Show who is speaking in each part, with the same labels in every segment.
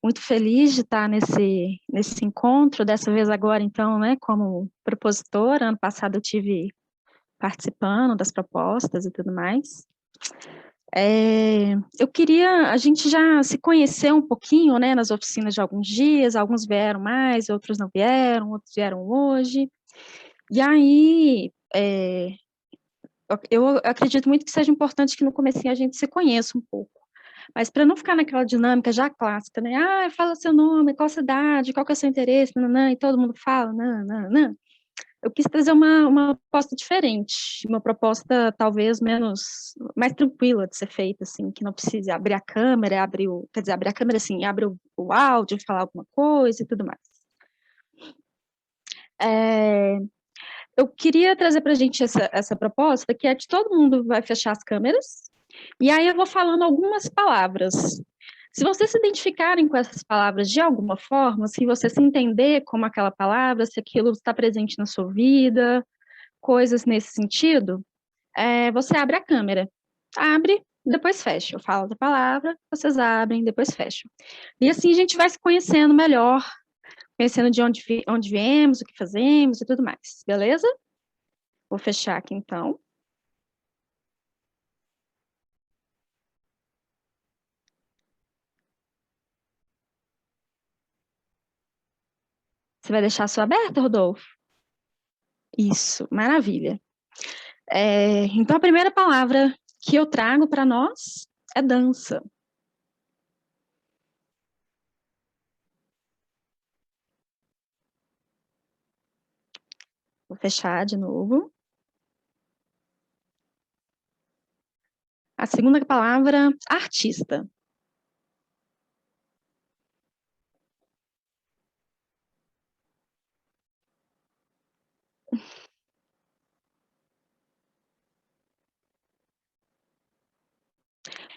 Speaker 1: muito feliz de estar nesse encontro, dessa vez agora, então, né, como propositora. Ano passado eu tive participando das propostas e tudo mais. Eu queria, a gente já se conhecer um pouquinho, né, nas oficinas de alguns dias, alguns vieram mais, outros não vieram, outros vieram hoje, e aí, eu acredito muito que seja importante que no comecinho a gente se conheça um pouco, mas para não ficar naquela dinâmica já clássica, né, fala seu nome, qual cidade, qual que é o seu interesse, nananã, e todo mundo fala, nananã. Eu quis trazer uma proposta diferente, uma proposta talvez mais tranquila de ser feita, assim, que não precise abrir a câmera, quer dizer, abrir a câmera assim, abre o áudio, falar alguma coisa e tudo mais. É, eu queria trazer para a gente essa proposta, que é de todo mundo vai fechar as câmeras, e aí eu vou falando algumas palavras. Se vocês se identificarem com essas palavras de alguma forma, se você se entender como aquela palavra, se aquilo está presente na sua vida, coisas nesse sentido, você abre a câmera. Abre, depois fecha. Eu falo da palavra, vocês abrem, depois fecham. E assim a gente vai se conhecendo melhor, conhecendo de onde viemos, o que fazemos e tudo mais. Beleza? Vou fechar aqui então. Você vai deixar a sua aberta, Rodolfo? Isso, maravilha. Então, a primeira palavra que eu trago para nós é dança. Vou fechar de novo. A segunda palavra, artista.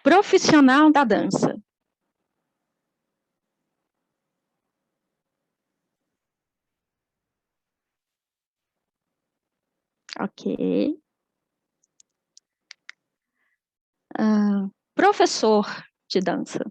Speaker 1: Profissional da dança. Ok. Professor de dança.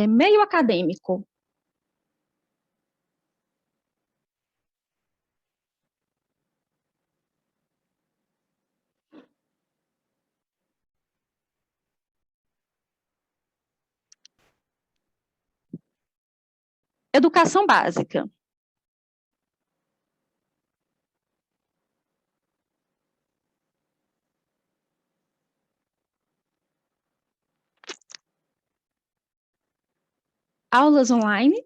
Speaker 1: Meio acadêmico. Educação básica. Aulas online.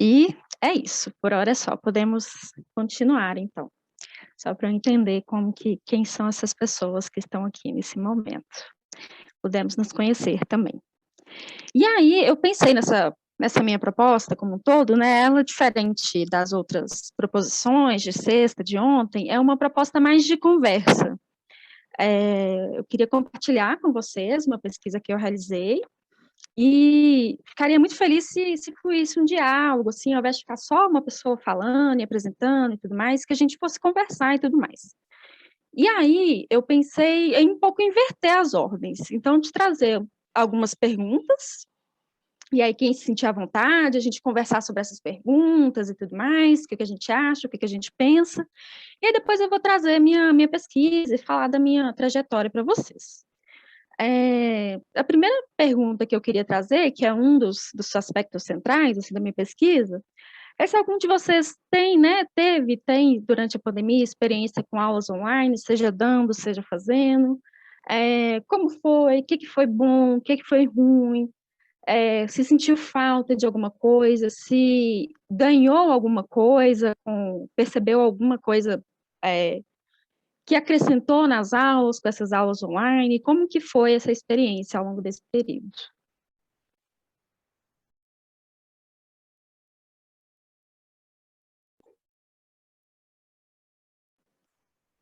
Speaker 1: E é isso. Por hora é só. Podemos continuar, então. Só para eu entender quem são essas pessoas que estão aqui nesse momento. Podemos nos conhecer também. E aí, eu pensei nessa minha proposta como um todo, né? Ela, diferente das outras proposições de sexta, de ontem, é uma proposta mais de conversa. Eu queria compartilhar com vocês uma pesquisa que eu realizei e ficaria muito feliz se fluísse um diálogo, assim, ao invés de ficar só uma pessoa falando e apresentando e tudo mais, que a gente fosse conversar e tudo mais. E aí, eu pensei em um pouco inverter as ordens, então, de trazer algumas perguntas, e aí quem se sentir à vontade, a gente conversar sobre essas perguntas e tudo mais, o que a gente acha, o que a gente pensa, e aí depois eu vou trazer minha pesquisa e falar da minha trajetória para vocês. A primeira pergunta que eu queria trazer, que é um dos aspectos centrais assim, da minha pesquisa, é se algum de vocês tem, né, tem durante a pandemia experiência com aulas online, seja dando, seja fazendo, como foi, o que foi bom, o que foi ruim, se sentiu falta de alguma coisa, se ganhou alguma coisa, percebeu alguma coisa que acrescentou nas aulas, com essas aulas online, como que foi essa experiência ao longo desse período?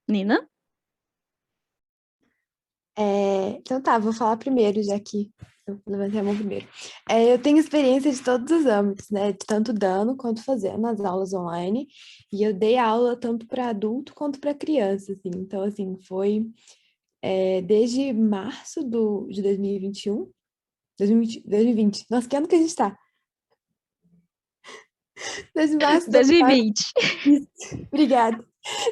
Speaker 1: Nina?
Speaker 2: Então tá, vou falar primeiro, já que eu levantei a mão primeiro. Eu tenho experiência de todos os âmbitos, né? De tanto dando quanto fazendo as aulas online. E eu dei aula tanto para adulto quanto para criança, assim. Então, assim, foi desde março de 2021, 2020. Nossa, que ano que a gente tá? Desde março do ano passado.
Speaker 1: 2020.
Speaker 2: Isso, obrigada.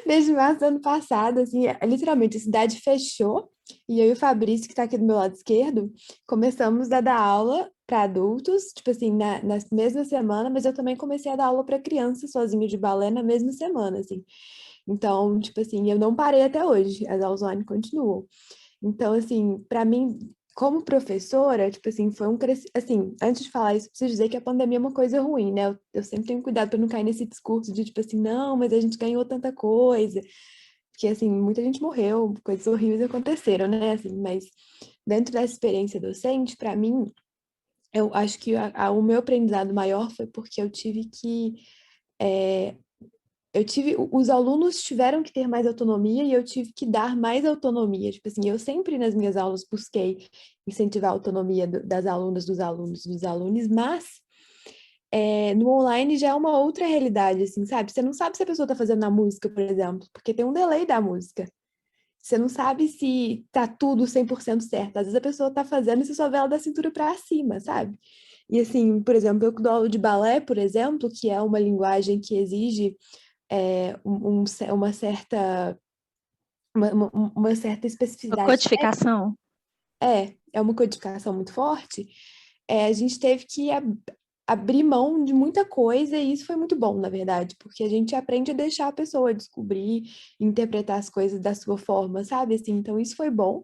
Speaker 2: Desde março do ano passado, assim, literalmente, a cidade fechou e eu e o Fabrício, que está aqui do meu lado esquerdo, começamos a dar aula para adultos, tipo assim, na mesma semana, mas eu também comecei a dar aula para crianças sozinho de balé na mesma semana, assim. Então, tipo assim, eu não parei até hoje, as aulas online continuam. Então, assim, para mim, como professora, tipo assim, foi um crescimento. Assim, antes de falar isso, preciso dizer que a pandemia é uma coisa ruim, né? Eu sempre tenho cuidado para não cair nesse discurso de, tipo assim, não, mas a gente ganhou tanta coisa. Porque, assim, muita gente morreu, coisas horríveis aconteceram, né? Assim, mas dentro dessa experiência docente, para mim, eu acho que o meu aprendizado maior foi porque é, os alunos tiveram que ter mais autonomia e eu tive que dar mais autonomia. Tipo assim, eu sempre nas minhas aulas busquei incentivar a autonomia das alunas, dos alunos, mas no online já é uma outra realidade, assim, sabe? Você não sabe se a pessoa tá fazendo a música, por exemplo, porque tem um delay da música. Você não sabe se tá tudo 100% certo. Às vezes a pessoa tá fazendo e você só vê ela da cintura para cima, sabe? E assim, por exemplo, eu dou aula de balé, por exemplo, que é uma linguagem que exige uma certa uma certa
Speaker 1: A
Speaker 2: especificidade.
Speaker 1: codificação.
Speaker 2: É uma codificação muito forte. A gente teve que abrir mão de muita coisa e isso foi muito bom, na verdade, porque a gente aprende a deixar a pessoa descobrir, interpretar as coisas da sua forma, sabe? Assim, então isso foi bom.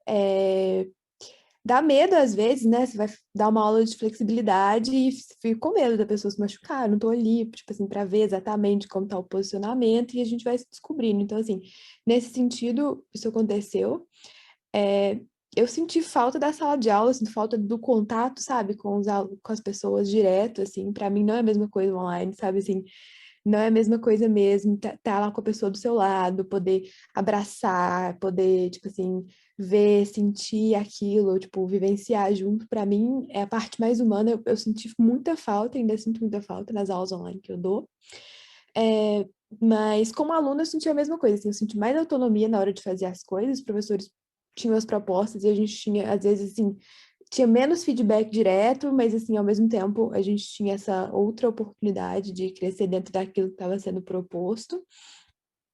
Speaker 2: É, Dá medo às vezes, né? Você vai dar uma aula de flexibilidade e fica com medo da pessoa se machucar. Eu não tô ali, tipo assim, para ver exatamente como tá o posicionamento e a gente vai se descobrindo. Então, assim, nesse sentido, isso aconteceu. É, eu senti falta da sala de aula, sinto falta do contato, sabe, com as pessoas direto, assim. Para mim não é a mesma coisa online, sabe, assim. Não é a mesma coisa mesmo, tá lá com a pessoa do seu lado, poder abraçar, poder, tipo assim, ver, sentir aquilo, tipo, vivenciar junto. Para mim, é a parte mais humana. Eu senti muita falta, ainda sinto muita falta nas aulas online que eu dou. É, mas como aluna, eu senti a mesma coisa, assim, eu senti mais autonomia na hora de fazer as coisas, os professores tinham as propostas e a gente tinha, às vezes, assim, tinha menos feedback direto, mas assim, ao mesmo tempo, a gente tinha essa outra oportunidade de crescer dentro daquilo que estava sendo proposto.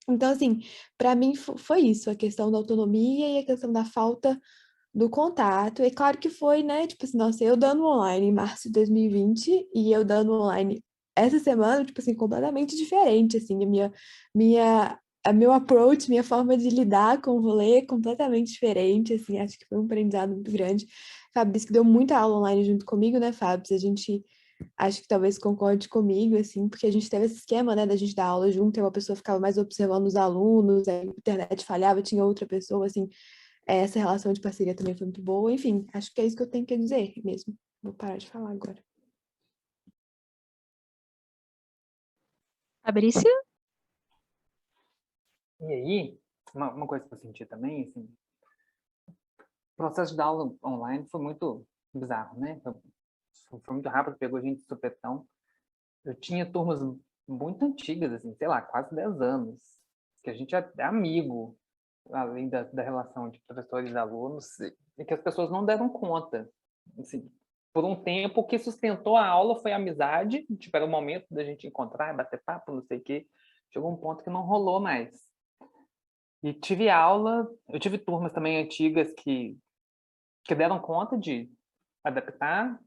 Speaker 2: Então, assim, para mim foi isso, a questão da autonomia e a questão da falta do contato. É claro que foi, né? Tipo assim, nossa, eu dando online em março de 2020 e eu dando online essa semana, tipo assim, completamente diferente, assim, meu approach, minha forma de lidar com o rolê é completamente diferente, assim, acho que foi um aprendizado muito grande. Fábio disse que deu muita aula online junto comigo, né, Fábio? A gente acho que talvez concorde comigo, assim, porque a gente teve esse esquema, né, da gente dar aula junto, e uma pessoa ficava mais observando os alunos, a internet falhava, tinha outra pessoa, assim, essa relação de parceria também foi muito boa. Enfim, acho que é isso que eu tenho que dizer mesmo. Vou parar de falar agora.
Speaker 1: Fabrício?
Speaker 3: E aí, uma coisa que eu senti também, assim, o processo de aula online foi muito bizarro, né? Foi muito rápido, pegou a gente de supetão. Eu tinha turmas muito antigas, assim, sei lá, quase 10 anos, que a gente é amigo, além da relação de professores e alunos, e que as pessoas não deram conta. Assim, por um tempo, o que sustentou a aula foi a amizade, tipo, era o momento da gente encontrar, bater papo, não sei o quê. Chegou um ponto que não rolou mais. E tive aula, eu tive turmas também antigas que deram conta de adaptar,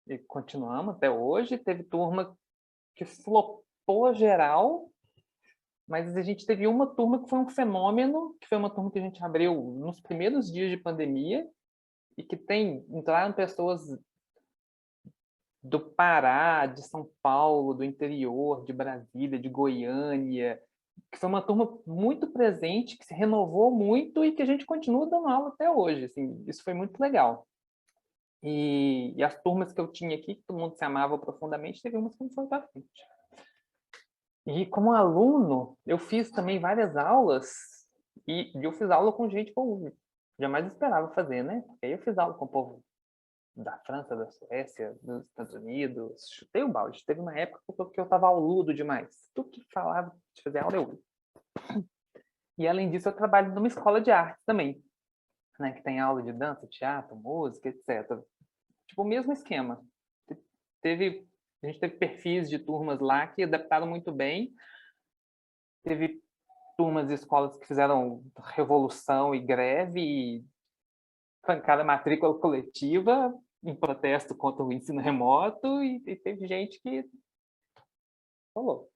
Speaker 3: e continuamos até hoje. Teve turma que flopou geral, mas a gente teve uma turma que foi um fenômeno, que foi uma turma que a gente abriu nos primeiros dias de pandemia, e que entraram pessoas do Pará, de São Paulo, do interior, de Brasília, de Goiânia, que foi uma turma muito presente, que se renovou muito e que a gente continua dando aula até hoje. Assim, isso foi muito legal. E as turmas que eu tinha aqui, que todo mundo se amava profundamente, teve umas que não foi para frente. E como aluno, eu fiz também várias aulas, e eu fiz aula com gente que eu jamais esperava fazer, né? Porque aí eu fiz aula com o povo da França, da Suécia, dos Estados Unidos, chutei o balde. Teve uma época que eu estava auludo demais. Tudo que falava de fazer aula, eu... E, além disso, eu trabalho numa escola de arte também, né? Que tem aula de dança, teatro, música, etc. Tipo, o mesmo esquema. A gente teve perfis de turmas lá que adaptaram muito bem. Teve turmas de escolas que fizeram revolução e greve e trancaram a matrícula coletiva em protesto contra o ensino remoto e teve gente que falou.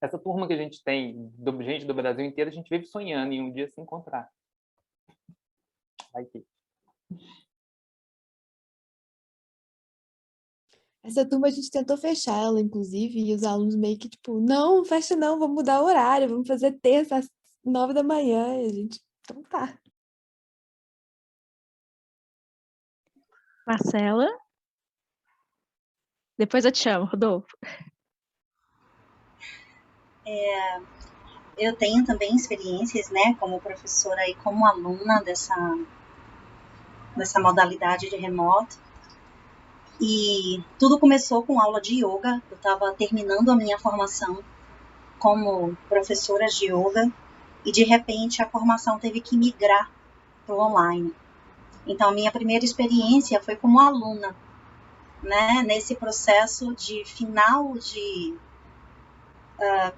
Speaker 3: Essa turma que a gente tem, gente do Brasil inteiro, a gente vive sonhando em um dia se encontrar. Aqui.
Speaker 2: Essa turma a gente tentou fechar ela, inclusive, e os alunos meio que, tipo, não, fecha não, vamos mudar o horário, vamos fazer terça às 9 da manhã. E a gente, então tá.
Speaker 1: Marcela? Depois eu te chamo, Rodolfo.
Speaker 4: Eu tenho também experiências, né, como professora e como aluna dessa modalidade de remoto. E tudo começou com aula de yoga. Eu estava terminando a minha formação como professora de yoga e, de repente, a formação teve que migrar para o online. Então, a minha primeira experiência foi como aluna, né, nesse processo de final de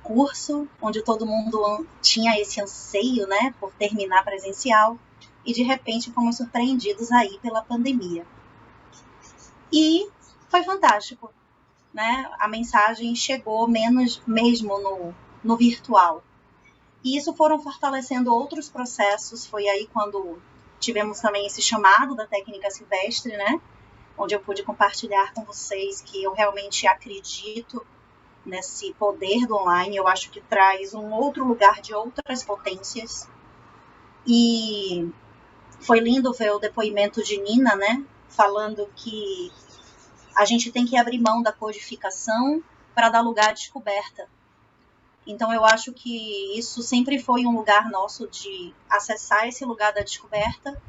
Speaker 4: curso, onde todo mundo tinha esse anseio, né, por terminar presencial, e de repente fomos surpreendidos aí pela pandemia. E foi fantástico, né? A mensagem chegou mesmo no virtual. E isso foram fortalecendo outros processos. Foi aí quando tivemos também esse chamado da técnica silvestre, né? Onde eu pude compartilhar com vocês que eu realmente acredito nesse poder do online. Eu acho que traz um outro lugar de outras potências. E foi lindo ver o depoimento de Nina, né? Falando que a gente tem que abrir mão da codificação para dar lugar à descoberta. Então, eu acho que isso sempre foi um lugar nosso de acessar esse lugar da descoberta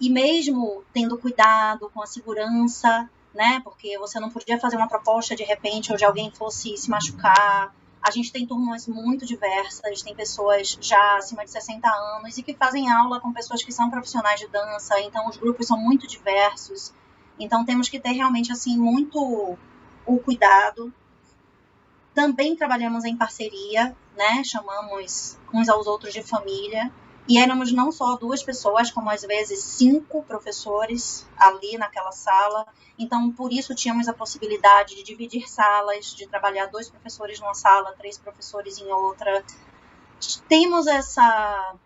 Speaker 4: e mesmo tendo cuidado com a segurança, né? Porque você não podia fazer uma proposta de repente onde alguém fosse se machucar. A gente tem turmas muito diversas, tem pessoas já acima de 60 anos e que fazem aula com pessoas que são profissionais de dança, então os grupos são muito diversos. Então temos que ter realmente assim muito o cuidado. Também trabalhamos em parceria, né? Chamamos uns aos outros de família. E éramos não só 2 pessoas, como às vezes 5 professores ali naquela sala. Então, por isso, tínhamos a possibilidade de dividir salas, de trabalhar 2 professores numa sala, 3 professores em outra. Temos essa...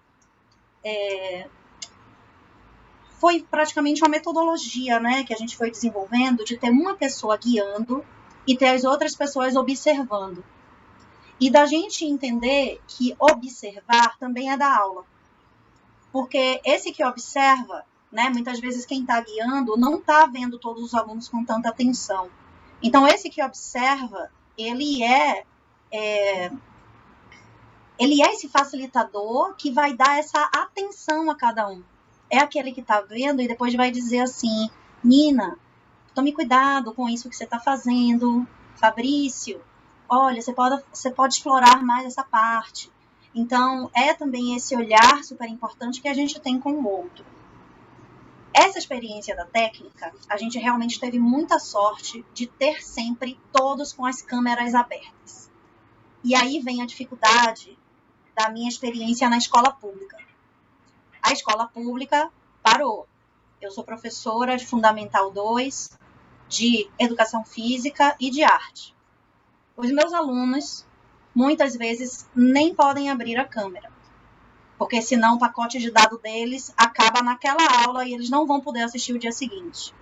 Speaker 4: Foi praticamente uma metodologia, né, que a gente foi desenvolvendo, de ter uma pessoa guiando e ter as outras pessoas observando. E da gente entender que observar também é dar aula. Porque esse que observa, né, muitas vezes quem está guiando não está vendo todos os alunos com tanta atenção. Então, esse que observa, ele é esse facilitador que vai dar essa atenção a cada um. É aquele que está vendo e depois vai dizer assim, Nina, tome cuidado com isso que você está fazendo. Fabrício, olha, você pode explorar mais essa parte. Então, é também esse olhar super importante que a gente tem com o outro. Essa experiência da técnica, a gente realmente teve muita sorte de ter sempre todos com as câmeras abertas. E aí vem a dificuldade da minha experiência na escola pública. A escola pública parou. Eu sou professora de Fundamental 2, de Educação Física e de Arte. Os meus alunos, muitas vezes, nem podem abrir a câmera, porque senão o pacote de dados deles acaba naquela aula e eles não vão poder assistir o dia seguinte.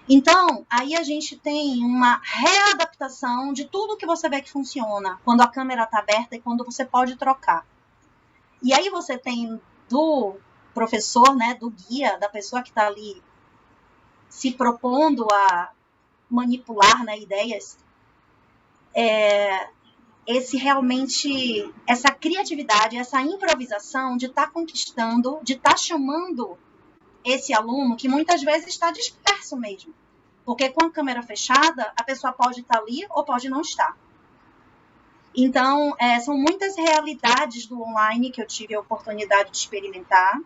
Speaker 4: Então, aí a gente tem uma readaptação de tudo que você vê que funciona, quando a câmera está aberta e quando você pode trocar. E aí você tem do professor, né, do guia, da pessoa que está ali se propondo a manipular, né, ideias, essa criatividade, essa improvisação de estar conquistando, de estar chamando esse aluno que muitas vezes está disperso mesmo. Porque com a câmera fechada, a pessoa pode estar ali ou pode não estar. Então, são muitas realidades do online que eu tive a oportunidade de experimentar.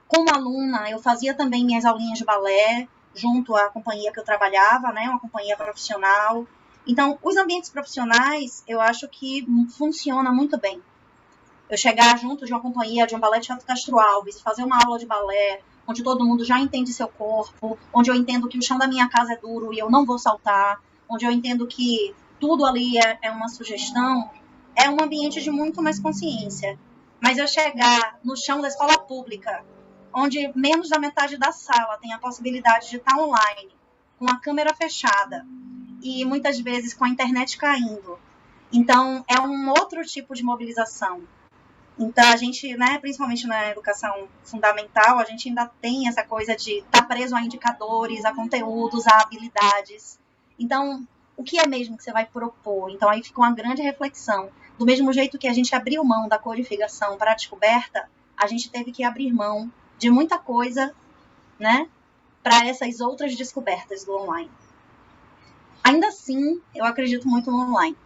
Speaker 4: Como aluna, eu fazia também minhas aulinhas de balé, junto à companhia que eu trabalhava, né, uma companhia profissional. Então, os ambientes profissionais, eu acho que funciona muito bem. Eu chegar junto de uma companhia, de um balé de Teatro Castro Alves, fazer uma aula de balé, onde todo mundo já entende seu corpo, onde eu entendo que o chão da minha casa é duro e eu não vou saltar, onde eu entendo que tudo ali é uma sugestão, é um ambiente de muito mais consciência. Mas eu chegar no chão da escola pública, onde menos da metade da sala tem a possibilidade de estar online, com a câmera fechada e muitas vezes com a internet caindo. Então, é um outro tipo de mobilização. Então, a gente, né, principalmente na educação fundamental, a gente ainda tem essa coisa de estar preso a indicadores, a conteúdos, a habilidades. Então, o que é mesmo que você vai propor? Então, aí fica uma grande reflexão. Do mesmo jeito que a gente abriu mão da codificação para a descoberta, a gente teve que abrir mão de muita coisa, né, para essas outras descobertas do online. Ainda assim, eu acredito muito no online.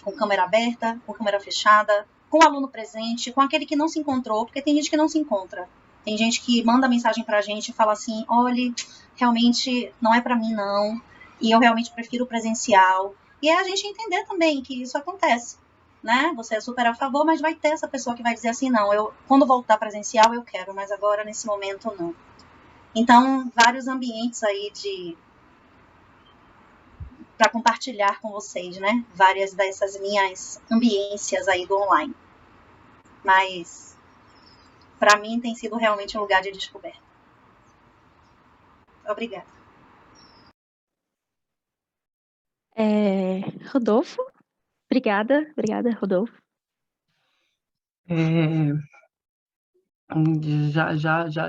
Speaker 4: Com câmera aberta, com câmera fechada, com o aluno presente, com aquele que não se encontrou, porque tem gente que não se encontra. Tem gente que manda mensagem pra gente e fala assim, olha, realmente não é pra mim não, e eu realmente prefiro o presencial. E é a gente entender também que isso acontece, né? Você é super a favor, mas vai ter essa pessoa que vai dizer assim, não, quando voltar presencial eu quero, mas agora nesse momento não. Então, vários ambientes aí para compartilhar com vocês, né? Várias dessas minhas ambiências aí do online. Mas, para mim, tem sido realmente um lugar de descoberta. Obrigada.
Speaker 1: Rodolfo? Obrigada, Rodolfo.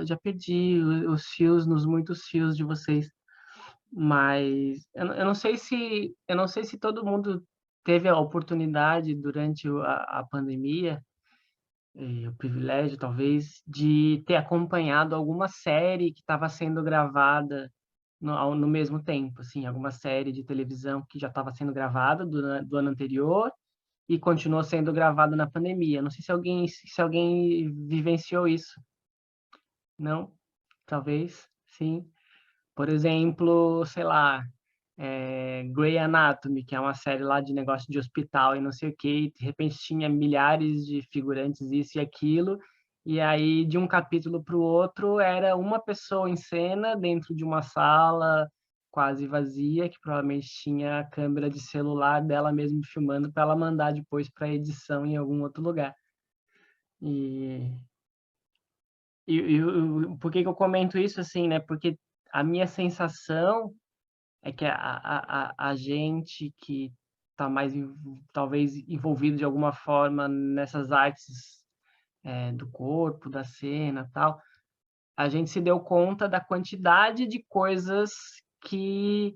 Speaker 5: Já perdi os fios, nos muitos fios de vocês, mas eu não sei se todo mundo teve a oportunidade durante a pandemia, o privilégio talvez de ter acompanhado alguma série que estava sendo gravada no mesmo tempo, assim, alguma série de televisão que já estava sendo gravada do ano anterior e continuou sendo gravada na pandemia. Não sei se alguém vivenciou isso. Não? Talvez, sim. Por exemplo, sei lá, Grey Anatomy, que é uma série lá de negócio de hospital e não sei o quê, e de repente tinha milhares de figurantes, isso e aquilo, e aí de um capítulo para o outro era uma pessoa em cena dentro de uma sala quase vazia, que provavelmente tinha a câmera de celular dela mesma filmando para ela mandar depois para edição em algum outro lugar. Por que eu comento isso assim, né? Porque a minha sensação é que a gente que está mais, talvez, envolvido de alguma forma nessas artes do corpo, da cena, tal, a gente se deu conta da quantidade de coisas que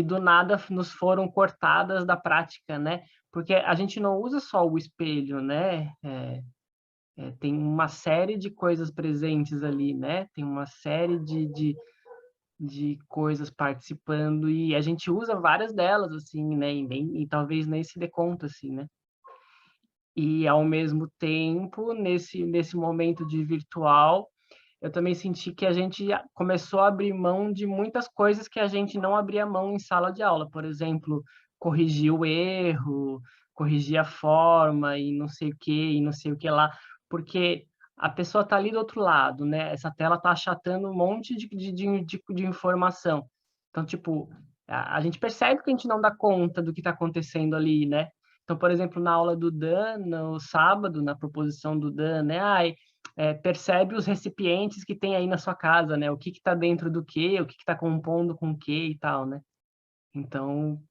Speaker 5: do nada nos foram cortadas da prática, né? Porque a gente não usa só o espelho, né? Tem uma série de coisas presentes ali, né? Tem uma série de coisas participando e a gente usa várias delas, assim, né? E talvez nem se dê conta, assim, né? E, ao mesmo tempo, nesse momento de virtual, eu também senti que a gente começou a abrir mão de muitas coisas que a gente não abria mão em sala de aula. Por exemplo, corrigir o erro, corrigir a forma e não sei o que, e não sei o que lá. Porque a pessoa está ali do outro lado, né? Essa tela está achatando um monte de informação. Então, tipo, a gente percebe que a gente não dá conta do que está acontecendo ali, né? Então, por exemplo, na aula do Dan, no sábado, na proposição do Dan, né? Percebe os recipientes que tem aí na sua casa, né? O que está dentro do quê, o que está compondo com o quê e tal, né? Então,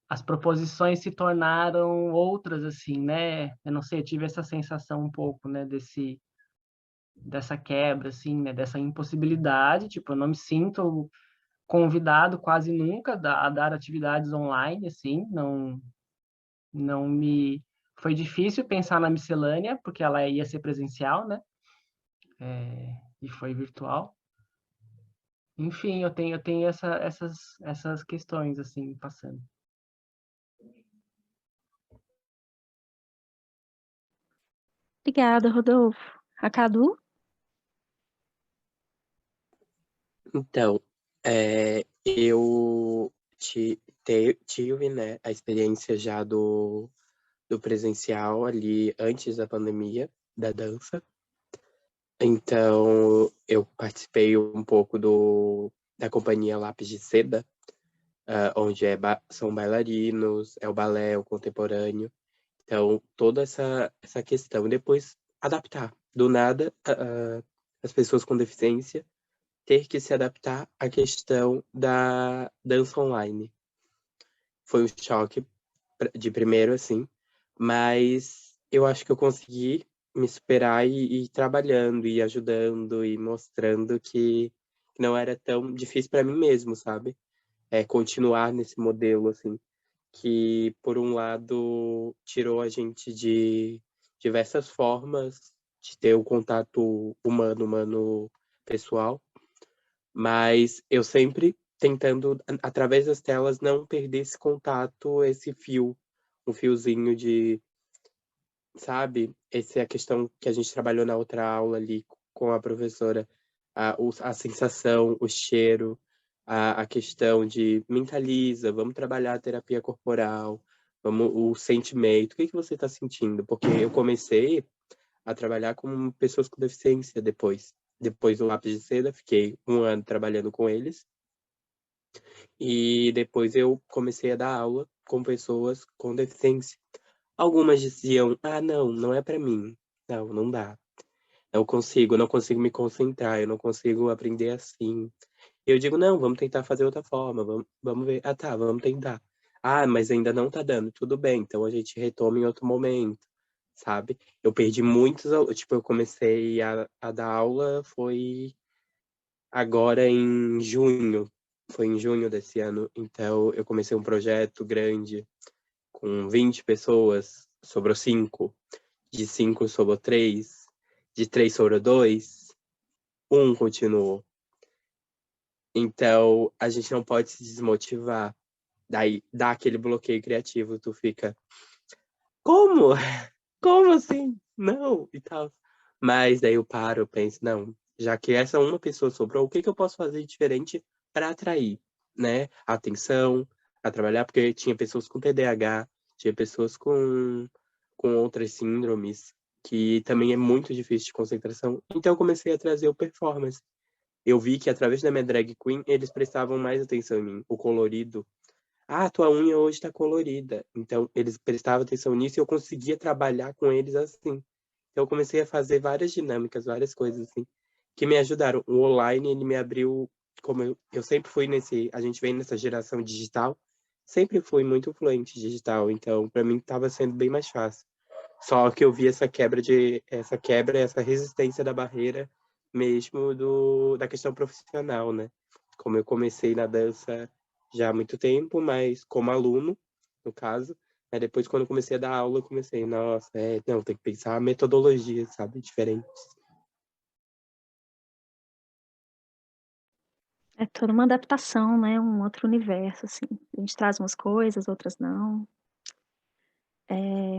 Speaker 5: as proposições se tornaram outras, assim, né? Eu não sei, eu tive essa sensação um pouco, né? Dessa quebra, assim, né? Dessa impossibilidade, tipo, eu não me sinto convidado quase nunca a dar atividades online, assim, não me... Foi difícil pensar na miscelânea, porque ela ia ser presencial, né? E foi virtual. Enfim, eu tenho essas questões, assim, passando.
Speaker 1: Obrigada, Rodolfo. A Cadu?
Speaker 6: Então, eu tive, né, a experiência já do presencial ali antes da pandemia, da dança. Então, eu participei um pouco da companhia Lápis de Seda, onde são bailarinos, é o balé, o contemporâneo. Então, toda essa questão. Depois, adaptar. Do nada, as pessoas com deficiência ter que se adaptar à questão da dança online. Foi um choque de primeiro, assim, mas eu acho que eu consegui me superar e ir trabalhando, e ajudando, e mostrando que não era tão difícil para mim mesmo, sabe? Continuar nesse modelo, assim, que, por um lado, tirou a gente de diversas formas de ter o contato humano pessoal, mas eu sempre tentando, através das telas, não perder esse contato, esse fio, um fiozinho de, sabe? Essa é a questão que a gente trabalhou na outra aula ali com a professora, a sensação, o cheiro, a questão de mentaliza, vamos trabalhar a terapia corporal, o sentimento, o que você está sentindo? Porque eu comecei a trabalhar com pessoas com deficiência depois do Lápis de Seda, fiquei 1 ano trabalhando com eles. E depois eu comecei a dar aula com pessoas com deficiência. Algumas diziam, não é para mim. Não dá. Não consigo me concentrar, eu não consigo aprender assim. Eu digo, não, vamos tentar fazer outra forma, vamos ver. Tá, vamos tentar. Mas ainda não tá dando, tudo bem, então a gente retoma em outro momento, sabe? Eu perdi muitos, tipo, eu comecei a dar aula, foi agora em junho, foi em junho desse ano, então eu comecei um projeto grande com 20 pessoas, sobrou 5, de 5 sobrou 3, de 3 sobrou 2, 1 continuou. Então, a gente não pode se desmotivar. Daí, dá aquele bloqueio criativo, tu fica, como? Como assim? Não, e tal. Mas daí eu paro, eu penso, não, já que essa uma pessoa sobrou, o que eu posso fazer diferente para atrair, né, a atenção, a trabalhar? Porque tinha pessoas com TDAH, tinha pessoas com outras síndromes, que também é muito difícil de concentração. Então eu comecei a trazer o performance. Eu vi que através da minha drag queen, eles prestavam mais atenção em mim. O colorido. Tua unha hoje tá colorida. Então, eles prestavam atenção nisso e eu conseguia trabalhar com eles assim. Então, eu comecei a fazer várias dinâmicas, várias coisas assim, que me ajudaram. O online, ele me abriu, como eu sempre fui a gente vem nessa geração digital, sempre fui muito fluente digital. Então, para mim, estava sendo bem mais fácil. Só que eu vi essa quebra, essa resistência da barreira mesmo da questão profissional, né? Como eu comecei na dança já há muito tempo, mas como aluno, no caso, aí depois quando eu comecei a dar aula, eu comecei, nossa, não, tem que pensar a metodologia, sabe? Diferente.
Speaker 1: É toda uma adaptação, né? Um outro universo, assim. A gente traz umas coisas, outras não.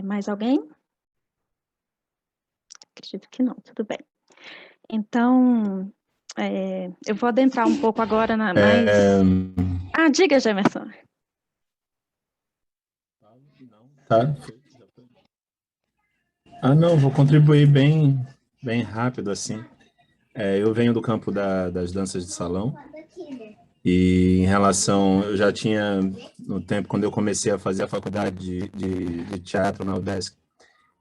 Speaker 1: Mais alguém? Acredito que não, tudo bem. Então, eu vou adentrar um pouco agora mais... diga, Gemerson.
Speaker 7: Tá. Não, vou contribuir bem rápido, assim. Eu venho do campo das danças de salão, e em relação, eu já tinha, no tempo, quando eu comecei a fazer a faculdade de teatro na UDESC,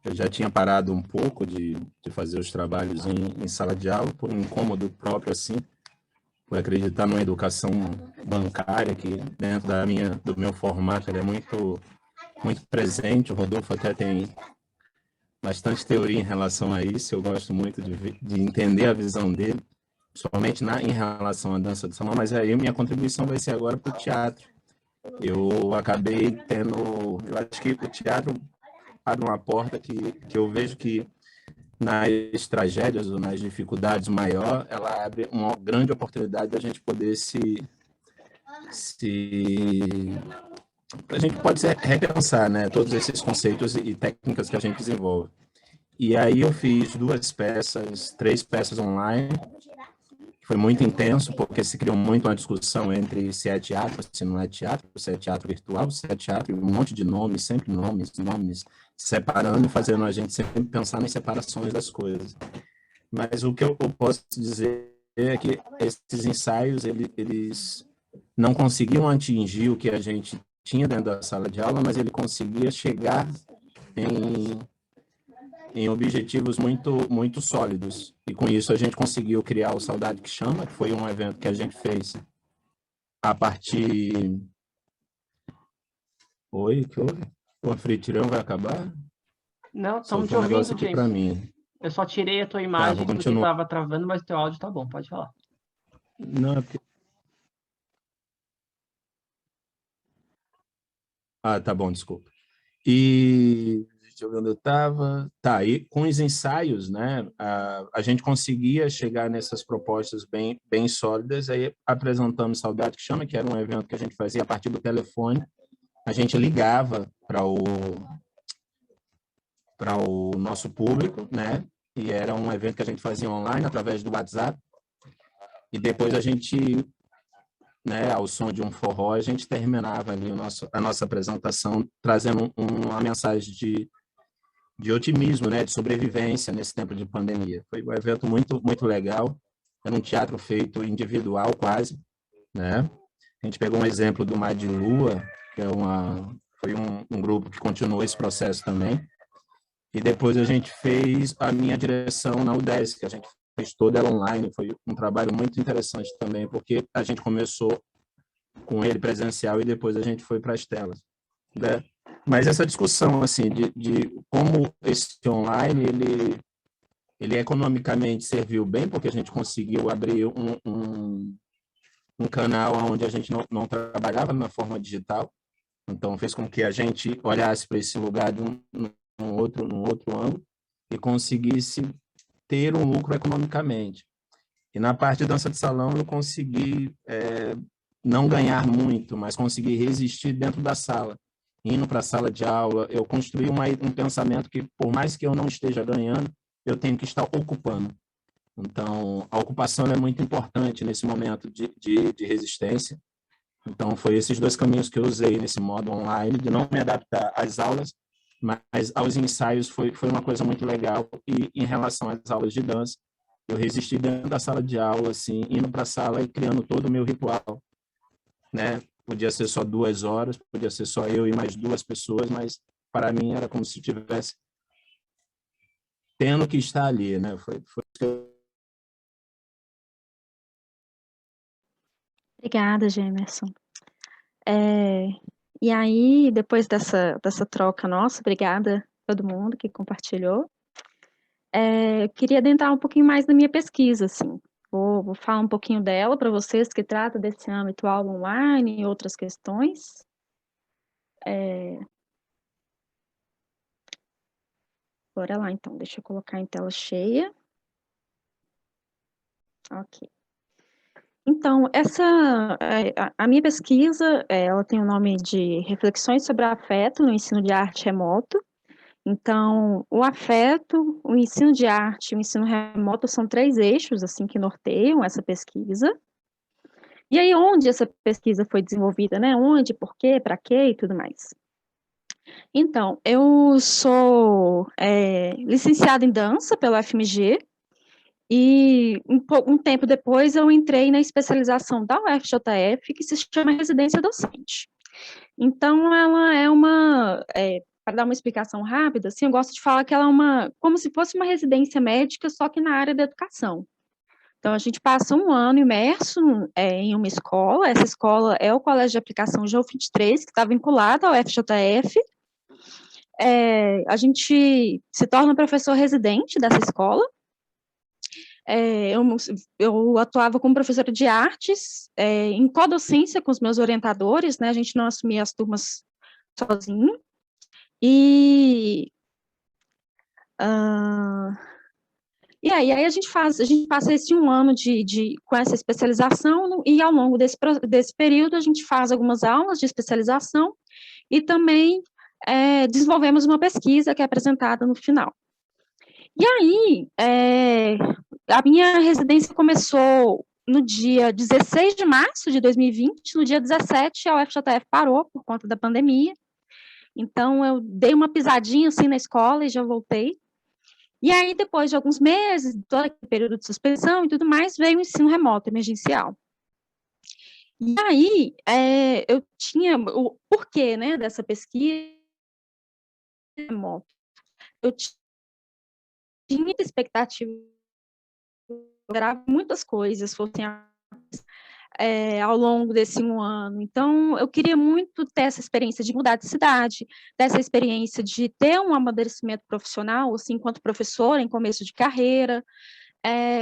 Speaker 7: eu já tinha parado um pouco de fazer os trabalhos em sala de aula, por um incômodo próprio, assim, por acreditar numa educação bancária, que dentro do meu formato, ela é muito presente. O Rodolfo até tem bastante teoria em relação a isso, eu gosto muito de entender a visão dele, somente em relação à dança de salão, mas aí minha contribuição vai ser agora para o teatro. Eu acabei eu acho que o teatro abre uma porta que eu vejo que nas tragédias ou nas dificuldades maior, ela abre uma grande oportunidade da gente poder a gente pode repensar, né, todos esses conceitos e técnicas que a gente desenvolve. E aí eu fiz 3 peças online. Foi muito intenso, porque se criou muito uma discussão entre se é teatro, se não é teatro, se é teatro virtual, se é teatro, um monte de nomes, sempre nomes, separando, fazendo a gente sempre pensar nas separações das coisas. Mas o que eu posso dizer é que esses ensaios, eles não conseguiam atingir o que a gente tinha dentro da sala de aula, mas ele conseguia chegar em objetivos muito sólidos. E com isso a gente conseguiu criar o Saudade que Chama, que foi um evento que a gente fez a partir... Oi, que houve? O anfitrião vai acabar?
Speaker 5: Não, estamos te
Speaker 7: Soltou um
Speaker 5: ouvindo,
Speaker 7: negócio aqui
Speaker 5: James.
Speaker 7: para mim.
Speaker 5: Eu só tirei a tua
Speaker 7: Tá,
Speaker 5: imagem
Speaker 7: vou
Speaker 5: porque
Speaker 7: continuar.
Speaker 5: estava travando, mas teu áudio tá bom, pode falar.
Speaker 7: Não, é porque... Ah, tá bom, desculpa. E deixa eu ver onde eu estava. Tá, e com os ensaios, né, a gente conseguia chegar nessas propostas bem sólidas. Aí apresentamos Saudade que Chama, que era um evento que a gente fazia a partir do telefone. A gente ligava para o nosso público, né, e era um evento que a gente fazia online através do WhatsApp. E depois a gente, né, ao som de um forró, a gente terminava ali a nossa apresentação trazendo uma mensagem de otimismo, né, de sobrevivência nesse tempo de pandemia. Foi um evento muito legal. Era um teatro feito individual quase, né? A gente pegou um exemplo do Mar de Lua, que foi um grupo que continuou esse processo também. E depois a gente fez a minha direção na UDESC, que a gente fez toda ela online. Foi um trabalho muito interessante também, porque a gente começou com ele presencial e depois a gente foi para as telas, né? Mas essa discussão assim de como esse online ele economicamente serviu bem, porque a gente conseguiu abrir um canal onde a gente não trabalhava na forma digital, então fez com que a gente olhasse para esse lugar de num outro ângulo e conseguisse ter um lucro economicamente. E na parte de dança de salão eu consegui não ganhar muito, mas consegui resistir dentro da sala. Indo para a sala de aula, eu construí um pensamento que, por mais que eu não esteja ganhando, eu tenho que estar ocupando. Então, a ocupação é muito importante nesse momento de resistência. Então, foi esses 2 caminhos que eu usei nesse modo online, de não me adaptar às aulas, mas aos ensaios foi uma coisa muito legal. E em relação às aulas de dança, eu resisti dentro da sala de aula, assim, indo para a sala e criando todo o meu ritual, né? Podia ser só 2 horas, podia ser só eu e mais 2 pessoas, mas para mim era como se tivesse tendo que estar ali, né? Foi
Speaker 1: Obrigada, Gemerson. E aí, depois dessa troca nossa, obrigada a todo mundo que compartilhou. Eu queria adentrar um pouquinho mais na minha pesquisa, assim. Vou falar um pouquinho dela para vocês, que trata desse âmbito aula online e outras questões. Bora lá, então. Deixa eu colocar em tela cheia. Ok. Então, a minha pesquisa, ela tem o nome de Reflexões sobre Afeto no Ensino de Arte Remoto. Então, o afeto, o ensino de arte e o ensino remoto são 3 eixos, assim, que norteiam essa pesquisa. E aí, onde essa pesquisa foi desenvolvida, né? Onde, por quê, para quê e tudo mais. Então, eu sou licenciada em dança pela FMG, e um tempo depois eu entrei na especialização da UFJF, que se chama Residência Docente. Então, ela é para dar uma explicação rápida, assim, eu gosto de falar que ela é como se fosse uma residência médica, só que na área da educação. Então, a gente passa um ano imerso em uma escola. Essa escola é o Colégio de Aplicação João 23, que está vinculado ao FJF. A gente se torna professor residente dessa escola. eu atuava como professora de artes, em codocência com os meus orientadores, né, a gente não assumia as turmas sozinho, e aí a gente passa esse 1 ano com essa especialização, e ao longo desse período a gente faz algumas aulas de especialização, e também desenvolvemos uma pesquisa que é apresentada no final. E aí, a minha residência começou no dia 16 de março de 2020, no dia 17 a UFJF parou por conta da pandemia, então eu dei uma pisadinha assim na escola e já voltei. E aí, depois de alguns meses, todo aquele período de suspensão e tudo mais, veio o ensino remoto emergencial. E aí, eu tinha o porquê, né, dessa pesquisa remoto. Eu tinha muita expectativa, esperava muitas coisas fossem ao longo desse 1 ano. Então, eu queria muito ter essa experiência de mudar de cidade, ter essa experiência de ter um amadurecimento profissional, assim, enquanto professora, em começo de carreira,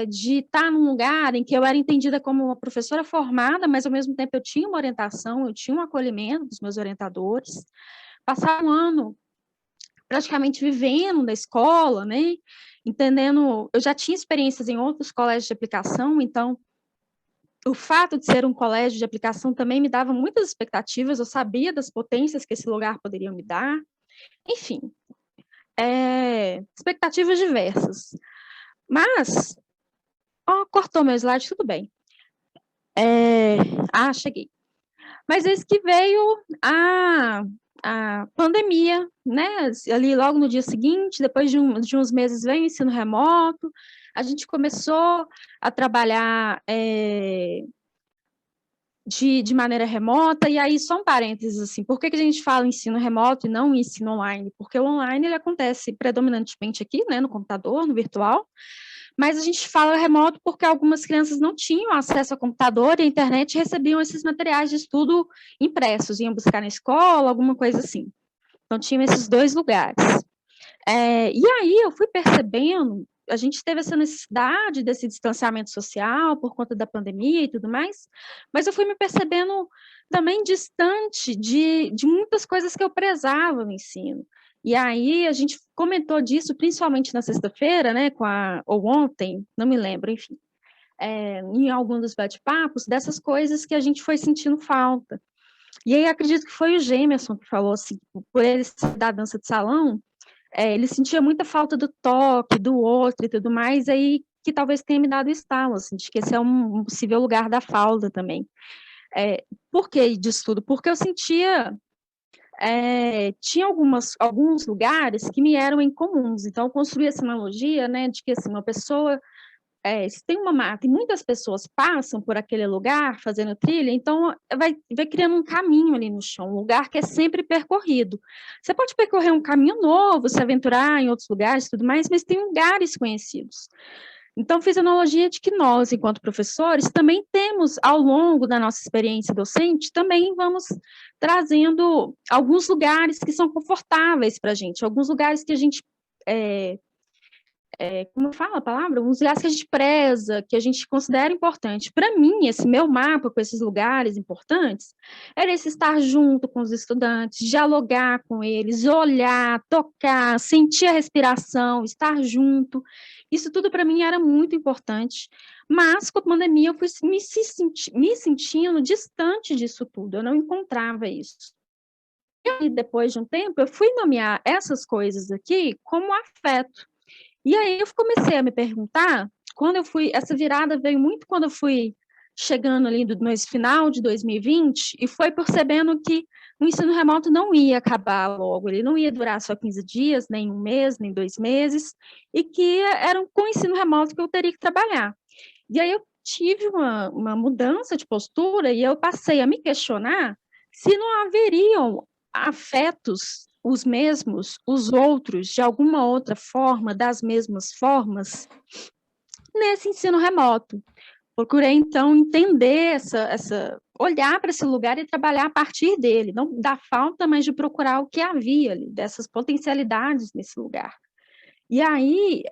Speaker 1: de estar num lugar em que eu era entendida como uma professora formada, mas, ao mesmo tempo, eu tinha uma orientação, eu tinha um acolhimento dos meus orientadores. Passar 1 ano praticamente vivendo da escola, né, entendendo, eu já tinha experiências em outros colégios de aplicação, então o fato de ser um colégio de aplicação também me dava muitas expectativas, eu sabia das potências que esse lugar poderia me dar, enfim, expectativas diversas. Mas, cortou meu slide, tudo bem. Cheguei. Mas eis que veio a pandemia, né, ali logo no dia seguinte, depois de uns meses veio o ensino remoto, a gente começou a trabalhar de maneira remota, e aí só um parênteses, assim, por que a gente fala ensino remoto e não ensino online? Porque o online, ele acontece predominantemente aqui, né, no computador, no virtual, mas a gente fala remoto porque algumas crianças não tinham acesso ao computador e à internet e recebiam esses materiais de estudo impressos, iam buscar na escola, alguma coisa assim. Então, tinham esses 2 lugares. E aí eu fui percebendo, a gente teve essa necessidade desse distanciamento social por conta da pandemia e tudo mais, mas eu fui me percebendo também distante de muitas coisas que eu prezava no ensino. E aí a gente comentou disso, principalmente na sexta-feira, né, ou ontem, não me lembro, enfim, em algum dos bate-papos, dessas coisas que a gente foi sentindo falta. E aí acredito que foi o Gemerson que falou assim, por ele ser da dança de salão, ele sentia muita falta do toque, do outro e tudo mais, aí que talvez tenha me dado estalo, assim, de que esse é um possível lugar da falta também. Por que disso tudo? Porque eu sentia, tinha alguns lugares que me eram incomuns, então eu construí essa analogia, né, de que, assim, uma pessoa, se tem uma mata e muitas pessoas passam por aquele lugar fazendo trilha, então vai criando um caminho ali no chão, um lugar que é sempre percorrido. Você pode percorrer um caminho novo, se aventurar em outros lugares e tudo mais, mas tem lugares conhecidos. Então, fiz a analogia de que nós, enquanto professores, também temos, ao longo da nossa experiência docente, também vamos trazendo alguns lugares que são confortáveis para a gente, alguns lugares que a gente como fala a palavra? Uns lugares que a gente preza, que a gente considera importante. Para mim, esse meu mapa com esses lugares importantes, era esse estar junto com os estudantes, dialogar com eles, olhar, tocar, sentir a respiração, estar junto. Isso tudo para mim era muito importante, mas com a pandemia eu fui me sentindo distante disso tudo, eu não encontrava isso. E depois de um tempo, eu fui nomear essas coisas aqui como afeto. E aí eu comecei a me perguntar, essa virada veio muito quando eu fui chegando ali no final de 2020, e foi percebendo que o ensino remoto não ia acabar logo, ele não ia durar só 15 dias, nem 1 mês, nem 2 meses, e que era com o ensino remoto que eu teria que trabalhar. E aí eu tive uma mudança de postura, e eu passei a me questionar se não haveriam afetos os mesmos, os outros, de alguma outra forma, das mesmas formas, nesse ensino remoto. Procurei, então, entender olhar para esse lugar e trabalhar a partir dele, não da falta, mas de procurar o que havia ali, dessas potencialidades nesse lugar. E aí,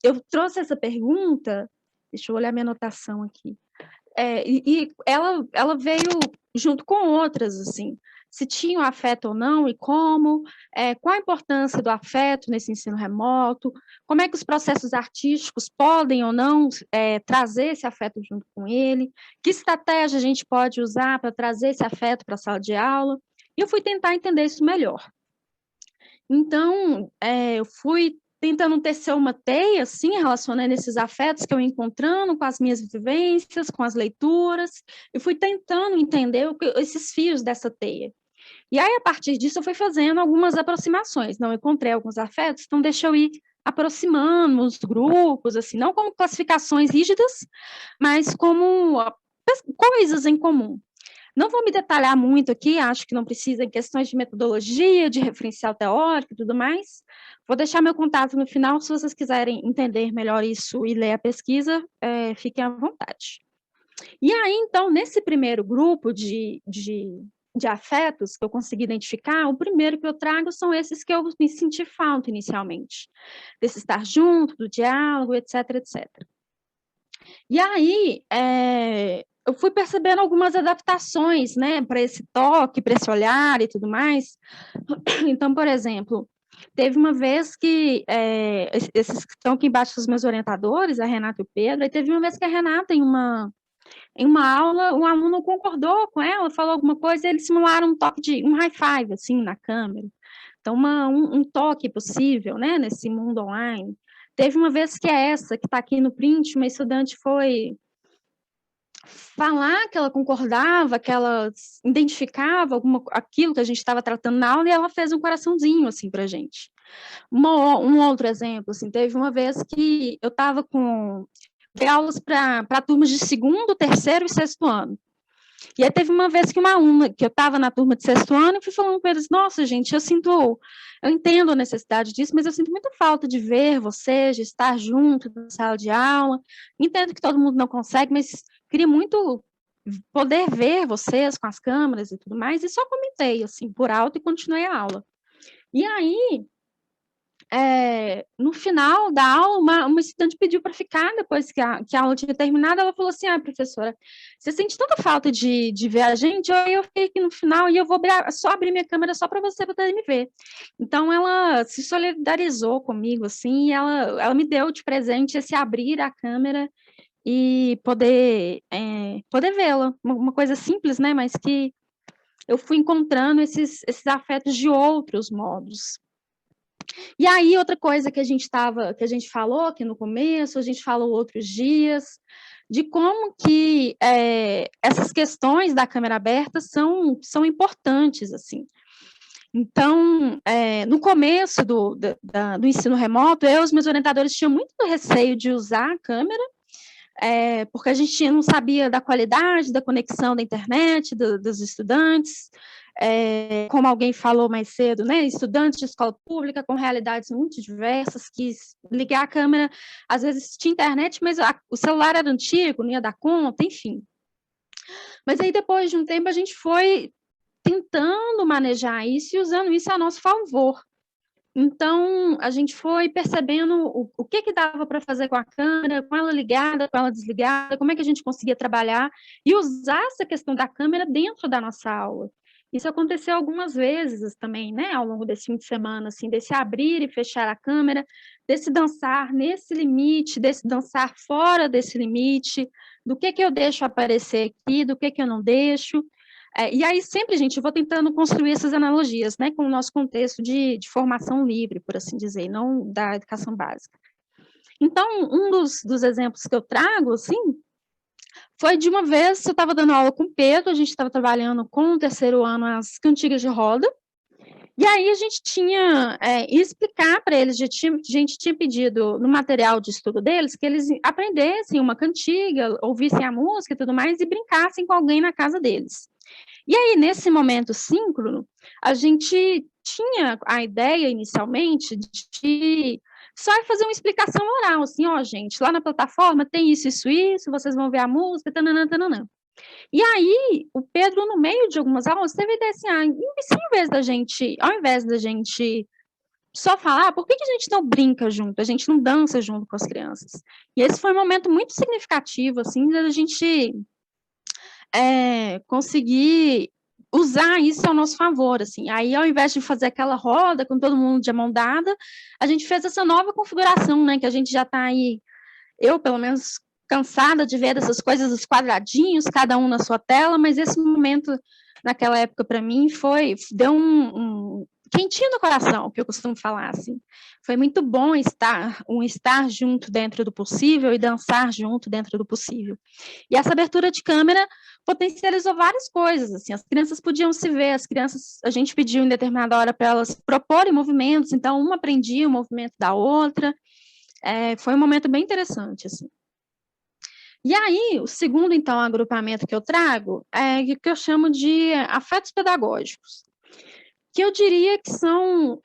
Speaker 1: eu trouxe essa pergunta Deixa eu olhar minha anotação aqui. E ela veio junto com outras, assim, se tinha o afeto ou não e como, qual a importância do afeto nesse ensino remoto, como é que os processos artísticos podem ou não trazer esse afeto junto com ele, que estratégia a gente pode usar para trazer esse afeto para a sala de aula, e eu fui tentar entender isso melhor. Então, eu fui tentando tecer uma teia, assim, relacionando esses afetos que eu ia encontrando com as minhas vivências, com as leituras, e fui tentando entender esses fios dessa teia. E aí, a partir disso, eu fui fazendo algumas aproximações. Não encontrei alguns afetos, então deixa eu ir aproximando os grupos, assim, não como classificações rígidas, mas como coisas em comum. Não vou me detalhar muito aqui, acho que não precisa em questões de metodologia, de referencial teórico e tudo mais. Vou deixar meu contato no final, se vocês quiserem entender melhor isso e ler a pesquisa, fiquem à vontade. E aí, então, nesse primeiro grupo de afetos que eu consegui identificar, o primeiro que eu trago são esses que eu me senti falta inicialmente, desse estar junto, do diálogo, etc, etc. E aí, eu fui percebendo algumas adaptações, né, para esse toque, para esse olhar e tudo mais. Então, por exemplo, teve uma vez que, esses que estão aqui embaixo dos meus orientadores, a Renata e o Pedro, aí teve uma vez que a Renata, em uma aula, um aluno concordou com ela, falou alguma coisa, e eles simularam um toque um high five, assim, na câmera. Então, um toque possível, né, nesse mundo online. Teve uma vez que essa, que está aqui no print, uma estudante foi falar que ela concordava, que ela identificava aquilo que a gente estava tratando na aula, e ela fez um coraçãozinho, assim, para a gente. Um outro exemplo, assim, teve uma vez que eu estava com aulas para turmas de 2º, 3º e 6º ano. E aí teve uma vez que uma aluna, que eu estava na turma de 6º ano, e fui falando com eles, nossa, gente, eu entendo a necessidade disso, mas eu sinto muita falta de ver vocês, de estar junto na sala de aula, entendo que todo mundo não consegue, mas queria muito poder ver vocês com as câmeras e tudo mais, e só comentei, assim, por alto, e continuei a aula. E aí, no final da aula, uma estudante pediu para ficar, depois que a aula tinha terminado, ela falou assim, professora, você sente tanta falta de ver a gente? Eu fiquei aqui no final e eu vou só abrir minha câmera só para você poder me ver. Então, ela se solidarizou comigo, assim, e ela me deu de presente esse abrir a câmera e poder vê-la. Uma coisa simples, né, mas que eu fui encontrando esses afetos de outros modos. E aí, outra coisa que a gente falou aqui no começo, a gente falou outros dias, de como que essas questões da câmera aberta são importantes, assim. Então, no começo do ensino remoto, eu e os meus orientadores tinham muito receio de usar a câmera, porque a gente não sabia da qualidade da conexão da internet, dos estudantes, como alguém falou mais cedo, né, estudantes de escola pública com realidades muito diversas, que ligar a câmera, às vezes tinha internet, mas o celular era antigo, não ia dar conta, enfim. Mas aí, depois de um tempo, a gente foi tentando manejar isso e usando isso a nosso favor. Então, a gente foi percebendo o que dava para fazer com a câmera, com ela ligada, com ela desligada, como é que a gente conseguia trabalhar e usar essa questão da câmera dentro da nossa aula. Isso aconteceu algumas vezes também, né, ao longo desse fim de semana, assim, desse abrir e fechar a câmera, desse dançar nesse limite, desse dançar fora desse limite, do que eu deixo aparecer aqui, do que eu não deixo. E aí sempre, gente, eu vou tentando construir essas analogias, né, com o nosso contexto de formação livre, por assim dizer, não da educação básica. Então, um dos exemplos que eu trago, assim, foi de uma vez, eu estava dando aula com o Pedro, a gente estava trabalhando com o 3º ano as cantigas de roda, e aí a gente tinha explicar para eles, a gente tinha pedido no material de estudo deles que eles aprendessem uma cantiga, ouvissem a música e tudo mais, e brincassem com alguém na casa deles. E aí, nesse momento síncrono, a gente tinha a ideia, inicialmente, de só fazer uma explicação oral, assim, gente, lá na plataforma tem isso, vocês vão ver a música, tananã, tananã. E aí, o Pedro, no meio de algumas aulas, teve a ideia assim, ao invés da gente só falar, por que a gente não brinca junto, a gente não dança junto com as crianças? E esse foi um momento muito significativo, assim, da gente conseguir usar isso ao nosso favor, assim. Aí, ao invés de fazer aquela roda com todo mundo de mão dada, a gente fez essa nova configuração, né, que a gente já está aí, eu, pelo menos, cansada de ver essas coisas, os quadradinhos, cada um na sua tela, mas esse momento, naquela época, para mim, deu um quentinho no coração, que eu costumo falar, assim. Foi muito bom estar junto dentro do possível e dançar junto dentro do possível. E essa abertura de câmera potencializou várias coisas, assim, as crianças podiam se ver, a gente pediu em determinada hora para elas proporem movimentos, então uma aprendia o movimento da outra, foi um momento bem interessante, assim. E aí, o segundo, então, agrupamento que eu trago é o que eu chamo de afetos pedagógicos, que eu diria que são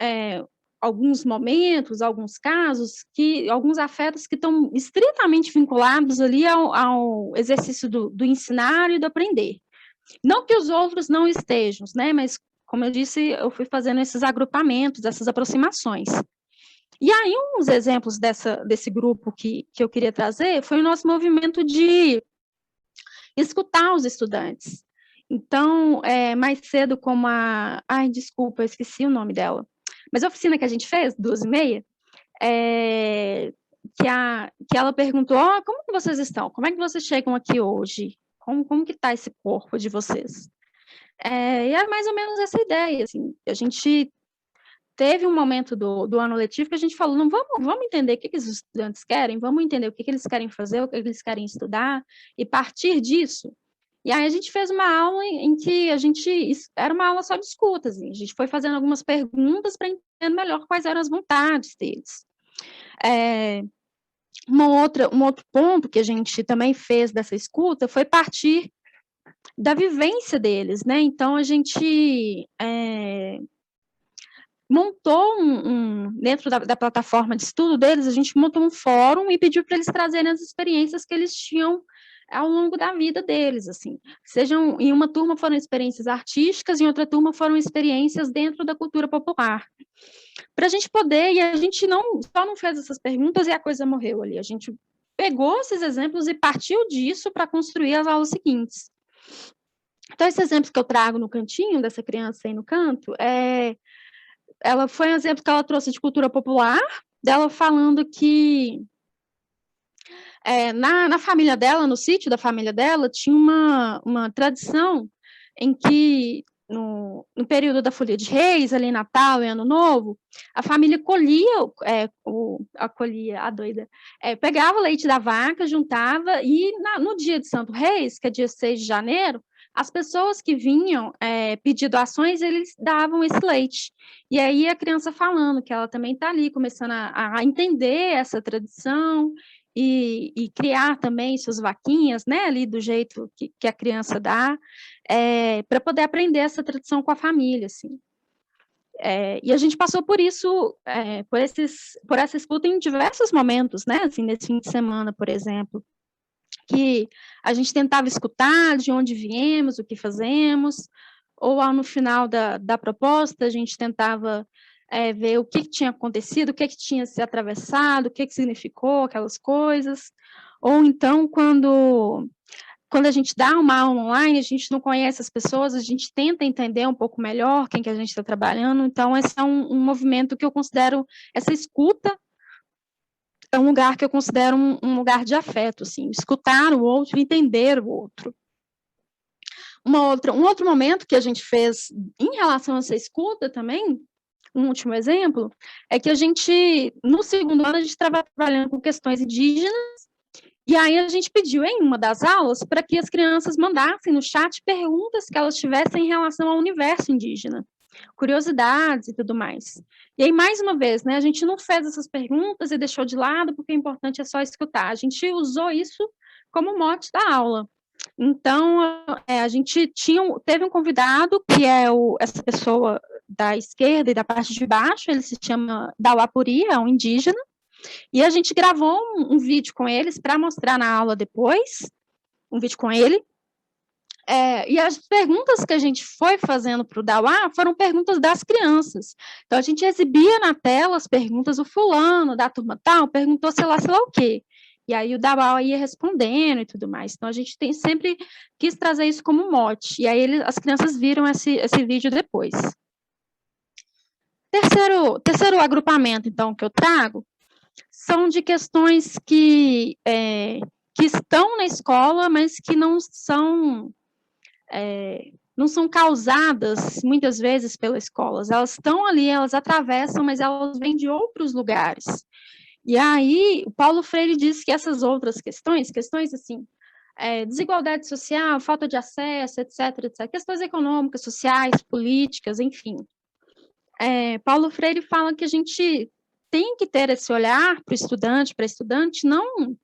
Speaker 1: alguns momentos, alguns casos, alguns afetos que estão estritamente vinculados ali ao exercício do ensinar e do aprender. Não que os outros não estejam, né? Mas, como eu disse, eu fui fazendo esses agrupamentos, essas aproximações. E aí, uns exemplos desse grupo que eu queria trazer foi o nosso movimento de escutar os estudantes. Então, mais cedo, como ai, desculpa, eu esqueci o nome dela. Mas a oficina que a gente fez, 2h30, que ela perguntou, como que vocês estão? Como é que vocês chegam aqui hoje? Como que está esse corpo de vocês? E é mais ou menos essa ideia, assim, a gente teve um momento do ano letivo que a gente falou, não, vamos entender o que os estudantes querem, vamos entender o que eles querem fazer, o que eles querem estudar, e partir disso. E aí a gente fez uma aula em que era uma aula só de escuta, assim, a gente foi fazendo algumas perguntas para entender melhor quais eram as vontades deles. Um outro ponto que a gente também fez dessa escuta foi partir da vivência deles, né? Então, a gente montou dentro da plataforma de estudo deles, a gente montou um fórum e pediu para eles trazerem as experiências que eles tinham ao longo da vida deles, assim. Em uma turma foram experiências artísticas, em outra turma foram experiências dentro da cultura popular. Para a gente poder, e a gente só não fez essas perguntas e a coisa morreu ali, a gente pegou esses exemplos e partiu disso para construir as aulas seguintes. Então, esse exemplo que eu trago no cantinho, dessa criança aí no canto, ela foi um exemplo que ela trouxe de cultura popular, dela falando que na família dela, no sítio da família dela, tinha uma tradição em que, no período da Folia de Reis, ali Natal e Ano Novo, a família pegava o leite da vaca, juntava, e no dia de Santo Reis, que é dia 6 de janeiro, as pessoas que vinham pedir doações, eles davam esse leite. E aí a criança falando que ela também está ali, começando a entender essa tradição, e criar também suas vaquinhas, né, ali do jeito que a criança dá, para poder aprender essa tradição com a família, assim. E a gente passou por isso, por essa escuta em diversos momentos, né, assim, nesse fim de semana, por exemplo, que a gente tentava escutar de onde viemos, o que fazemos, ou no final da proposta, a gente tentava ver o que tinha acontecido, o que tinha se atravessado, o que significou aquelas coisas, ou então, quando a gente dá uma aula online, a gente não conhece as pessoas, a gente tenta entender um pouco melhor quem que a gente está trabalhando, então esse é um movimento que eu considero, essa escuta é um lugar que eu considero um lugar de afeto, assim, escutar o outro, entender o outro. Um outro momento que a gente fez em relação a essa escuta também, um último exemplo, é que no segundo ano, a gente estava trabalhando com questões indígenas, e aí a gente pediu em uma das aulas para que as crianças mandassem no chat perguntas que elas tivessem em relação ao universo indígena, curiosidades e tudo mais. E aí, mais uma vez, né, a gente não fez essas perguntas e deixou de lado, porque o importante é só escutar. A gente usou isso como mote da aula. Então, a gente teve um convidado, que é essa pessoa da esquerda e da parte de baixo, ele se chama Dauapuri, é um indígena, e a gente gravou um vídeo com eles para mostrar na aula depois, um vídeo com ele, E as perguntas que a gente foi fazendo para o Dauá foram perguntas das crianças. Então, a gente exibia na tela as perguntas, o fulano da turma tal perguntou sei lá o quê. E aí o Dauá ia respondendo e tudo mais. Então, a gente sempre quis trazer isso como mote. E aí as crianças viram esse vídeo depois. Terceiro agrupamento, então, que eu trago, são de questões que estão na escola, mas que não são causadas, muitas vezes, pelas escolas. Elas estão ali, elas atravessam, mas elas vêm de outros lugares. E aí, o Paulo Freire diz que essas outras questões assim, desigualdade social, falta de acesso, etc., questões econômicas, sociais, políticas, enfim. Paulo Freire fala que a gente tem que ter esse olhar para a estudante, não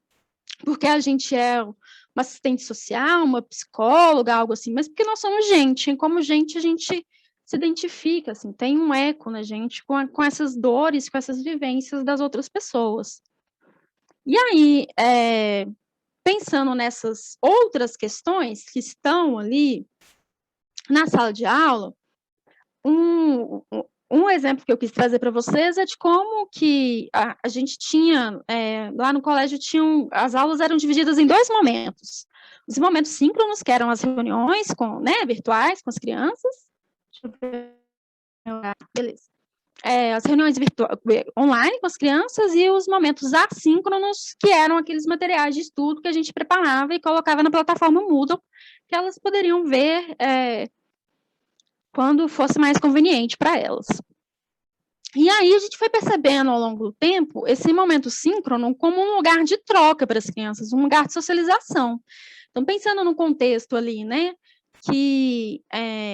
Speaker 1: porque a gente é uma assistente social, uma psicóloga, algo assim, mas porque nós somos gente, e como gente a gente se identifica, assim, tem um eco na gente com essas dores, com essas vivências das outras pessoas. E aí, pensando nessas outras questões que estão ali na sala de aula, um exemplo que eu quis trazer para vocês é de como que a gente tinha, lá no colégio, as aulas eram divididas em 2 momentos. Os momentos síncronos, que eram as reuniões virtuais com as crianças. Deixa eu ver. Beleza. As reuniões online com as crianças e os momentos assíncronos, que eram aqueles materiais de estudo que a gente preparava e colocava na plataforma Moodle, que elas poderiam ver quando fosse mais conveniente para elas. E aí a gente foi percebendo ao longo do tempo esse momento síncrono como um lugar de troca para as crianças, um lugar de socialização. Então, pensando no contexto ali, né, que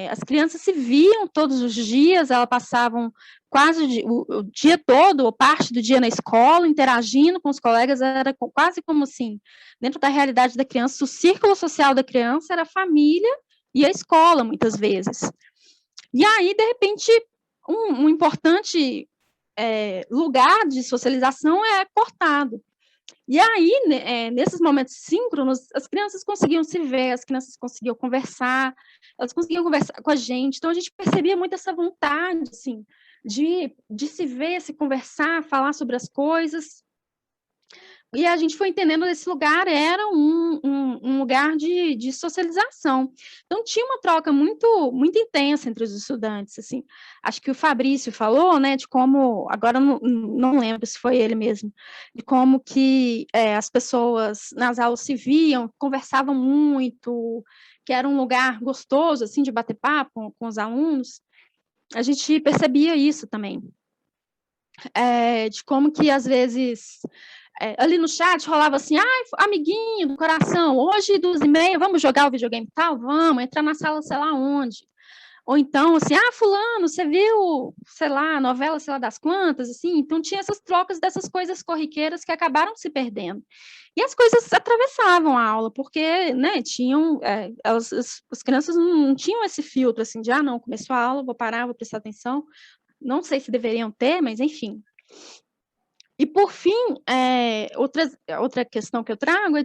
Speaker 1: as crianças se viam todos os dias, elas passavam quase o dia todo, ou parte do dia na escola, interagindo com os colegas, era quase como assim, dentro da realidade da criança, o círculo social da criança era a família e a escola, muitas vezes. E aí, de repente, um importante lugar de socialização é cortado. E aí, nesses momentos síncronos, as crianças conseguiam se ver, as crianças conseguiam conversar, elas conseguiam conversar com a gente. Então, a gente percebia muito essa vontade, assim, de se ver, se conversar, falar sobre as coisas. E a gente foi entendendo que esse lugar era um lugar de socialização. Então, tinha uma troca muito, muito intensa entre os estudantes, assim. Acho que o Fabrício falou, né, de como, agora não lembro se foi ele mesmo, de como que as pessoas nas aulas se viam, conversavam muito, que era um lugar gostoso, assim, de bater papo com os alunos. A gente percebia isso também. De como que, às vezes... ali no chat rolava assim, amiguinho do coração, hoje 2h30, vamos jogar o videogame tal? Vamos, entrar na sala sei lá onde. Ou então, assim, fulano, você viu, sei lá, a novela sei lá das quantas, assim? Então tinha essas trocas dessas coisas corriqueiras que acabaram se perdendo. E as coisas atravessavam a aula, porque, né, tinham, as crianças não tinham esse filtro, assim, de, não, começou a aula, vou parar, vou prestar atenção. Não sei se deveriam ter, mas enfim. E, por fim, outra questão que eu trago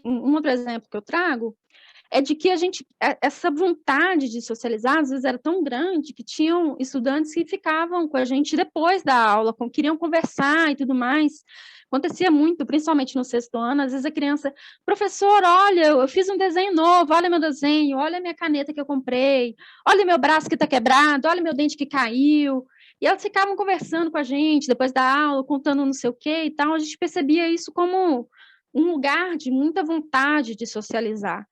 Speaker 1: um outro exemplo que eu trago é de que essa vontade de socializar, às vezes, era tão grande que tinham estudantes que ficavam com a gente depois da aula, queriam conversar e tudo mais. Acontecia muito, principalmente no 6º ano, às vezes a criança, professor, olha, eu fiz um desenho novo, olha meu desenho, olha a minha caneta que eu comprei, olha meu braço que está quebrado, olha meu dente que caiu. E elas ficavam conversando com a gente depois da aula, contando não sei o quê e tal. A gente percebia isso como um lugar de muita vontade de socializar.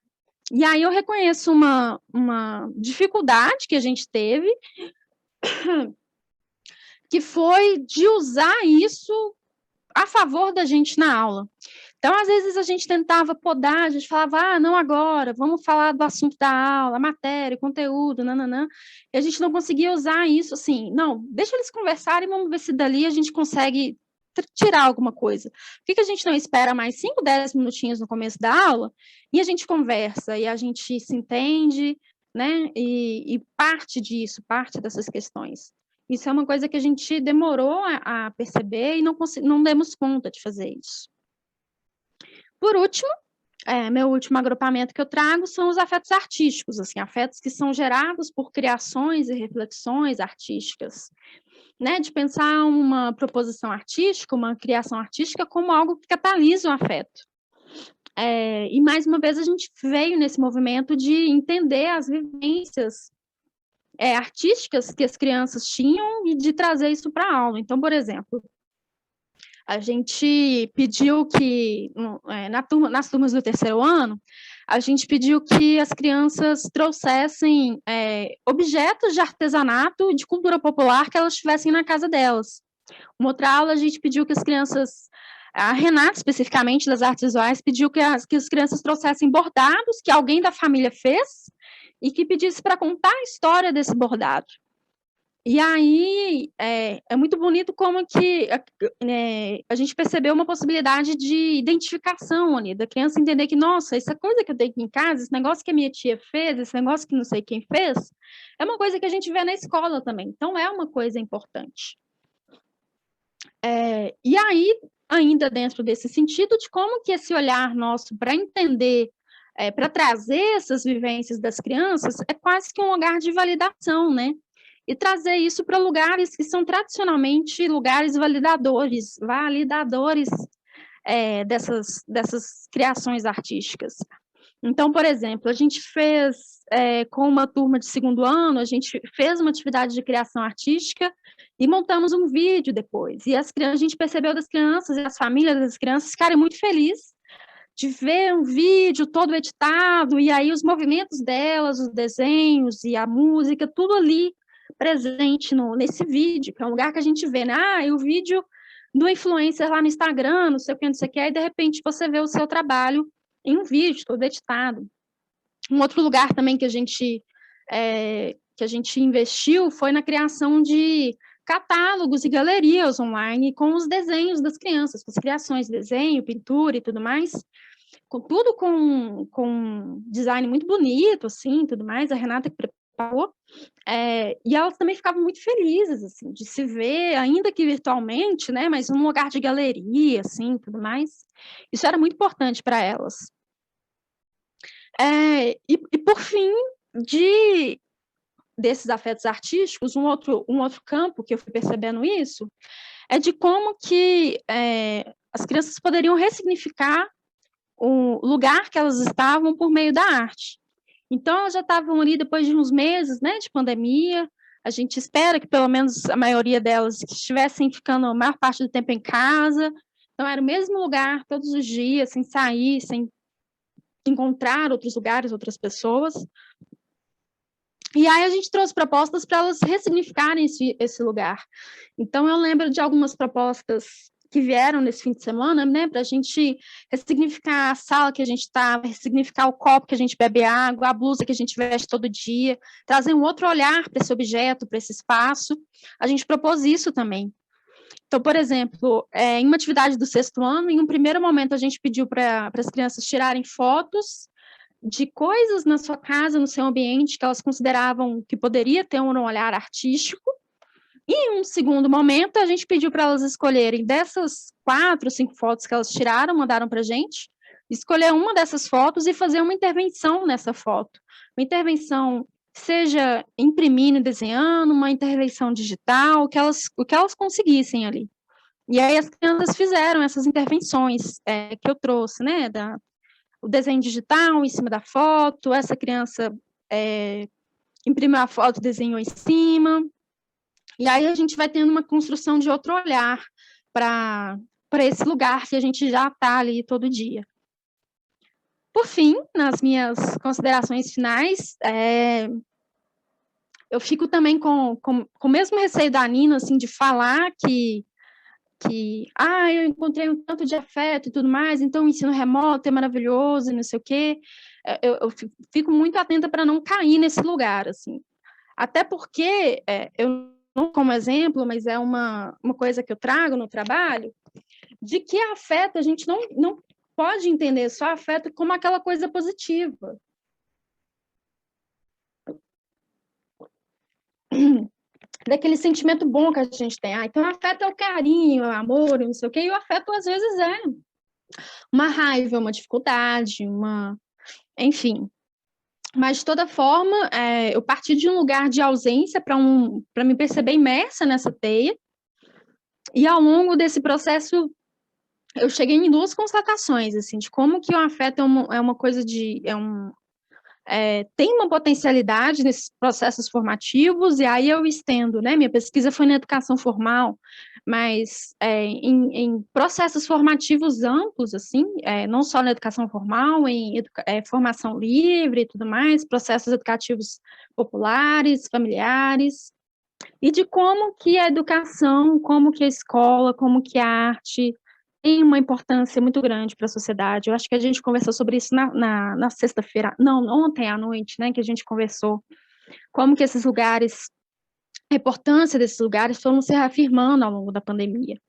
Speaker 1: E aí eu reconheço uma dificuldade que a gente teve, que foi de usar isso a favor da gente na aula. Então, às vezes, a gente tentava podar, a gente falava, não agora, vamos falar do assunto da aula, matéria, conteúdo, nananã, e a gente não conseguia usar isso assim, não, deixa eles conversarem, vamos ver se dali a gente consegue tirar alguma coisa. Por que a gente não espera mais 5, 10 minutinhos no começo da aula, e a gente conversa, e a gente se entende, né, e parte disso, parte dessas questões. Isso é uma coisa que a gente demorou a perceber e não demos conta de fazer isso. Por último, meu último agrupamento que eu trago são os afetos artísticos, assim, afetos que são gerados por criações e reflexões artísticas, né, de pensar uma proposição artística, uma criação artística como algo que catalisa o afeto. E mais uma vez a gente veio nesse movimento de entender as vivências artísticas que as crianças tinham e de trazer isso para a aula. Então, por exemplo, a gente pediu que, nas turmas do terceiro ano, a gente pediu que as crianças trouxessem objetos de artesanato de cultura popular que elas tivessem na casa delas. Uma outra aula, a gente pediu que as crianças, a Renata, especificamente, das artes visuais, pediu que as crianças trouxessem bordados que alguém da família fez e que pedisse para contar a história desse bordado. E aí, é muito bonito como que a gente percebeu uma possibilidade de identificação ali, da criança entender que, nossa, essa coisa que eu tenho aqui em casa, esse negócio que a minha tia fez, esse negócio que não sei quem fez, é uma coisa que a gente vê na escola também. Então, é uma coisa importante. E aí, ainda dentro desse sentido, de como que esse olhar nosso para entender, para trazer essas vivências das crianças, é quase que um lugar de validação, né? E trazer isso para lugares que são tradicionalmente lugares validadores dessas criações artísticas. Então, por exemplo, a gente fez, com uma turma de segundo ano, a gente fez uma atividade de criação artística e montamos um vídeo depois. E a gente percebeu das crianças e as famílias das crianças ficarem muito felizes de ver um vídeo todo editado, e aí os movimentos delas, os desenhos e a música, tudo ali presente nesse vídeo, que é um lugar que a gente vê, né? E o vídeo do influencer lá no Instagram, não sei o que, não sei o que, e de repente você vê o seu trabalho em um vídeo todo editado. Um outro lugar também que a gente investiu foi na criação de catálogos e galerias online com os desenhos das crianças, com as criações, desenho, pintura e tudo mais, tudo com design muito bonito, assim, tudo mais, a Renata que preparou, e elas também ficavam muito felizes, assim, de se ver, ainda que virtualmente, né, mas num lugar de galeria, assim, tudo mais. Isso era muito importante para elas. E por fim, desses afetos artísticos, um outro campo que eu fui percebendo isso, é de como que as crianças poderiam ressignificar o lugar que elas estavam por meio da arte. Então, elas já estavam ali depois de uns meses, né, de pandemia, a gente espera que pelo menos a maioria delas estivessem ficando a maior parte do tempo em casa, então era o mesmo lugar todos os dias, sem sair, sem encontrar outros lugares, outras pessoas. E aí a gente trouxe propostas para elas ressignificarem esse lugar. Então, eu lembro de algumas propostas que vieram nesse fim de semana, né, para a gente ressignificar a sala que a gente estava, ressignificar o copo que a gente bebe água, a blusa que a gente veste todo dia, trazer um outro olhar para esse objeto, para esse espaço. A gente propôs isso também. Então, por exemplo, em uma atividade do sexto ano, em um primeiro momento a gente pediu para as crianças tirarem fotos de coisas na sua casa, no seu ambiente, que elas consideravam que poderia ter um olhar artístico. E em um segundo momento, a gente pediu para elas escolherem dessas 4, 5 fotos que elas tiraram, mandaram para a gente, escolher uma dessas fotos e fazer uma intervenção nessa foto. Uma intervenção, seja imprimindo e desenhando, uma intervenção digital, o que elas conseguissem ali. E aí as crianças fizeram essas intervenções que eu trouxe, né, o desenho digital em cima da foto, essa criança imprimiu a foto, desenhou em cima, e aí a gente vai tendo uma construção de outro olhar para esse lugar que a gente já está ali todo dia. Por fim, nas minhas considerações finais, eu fico também com o mesmo receio da Nina, assim, de falar que eu encontrei um tanto de afeto e tudo mais, então o ensino remoto é maravilhoso e não sei o quê. Eu fico muito atenta para não cair nesse lugar, assim. Até porque, eu não como exemplo, mas é uma coisa que eu trago no trabalho, de que afeto a gente não pode entender só afeto como aquela coisa positiva. Daquele sentimento bom que a gente tem. Então, o afeto é o carinho, é o amor, não sei o quê, e o afeto, às vezes, uma raiva, uma dificuldade, enfim. Mas, de toda forma, eu parti de um lugar de ausência para me perceber imersa nessa teia. E, ao longo desse processo, eu cheguei em 2 constatações, assim, de como que o afeto é uma coisa tem uma potencialidade nesses processos formativos, e aí eu estendo, né? Minha pesquisa foi na educação formal, mas em processos formativos amplos, assim, não só na educação formal, em formação livre e tudo mais, processos educativos populares, familiares, e de como que a educação, como que a escola, como que a arte tem uma importância muito grande para a sociedade. Eu acho que a gente conversou sobre isso na sexta-feira, não, ontem à noite, né, que a gente conversou, como que esses lugares, a importância desses lugares foram se reafirmando ao longo da pandemia.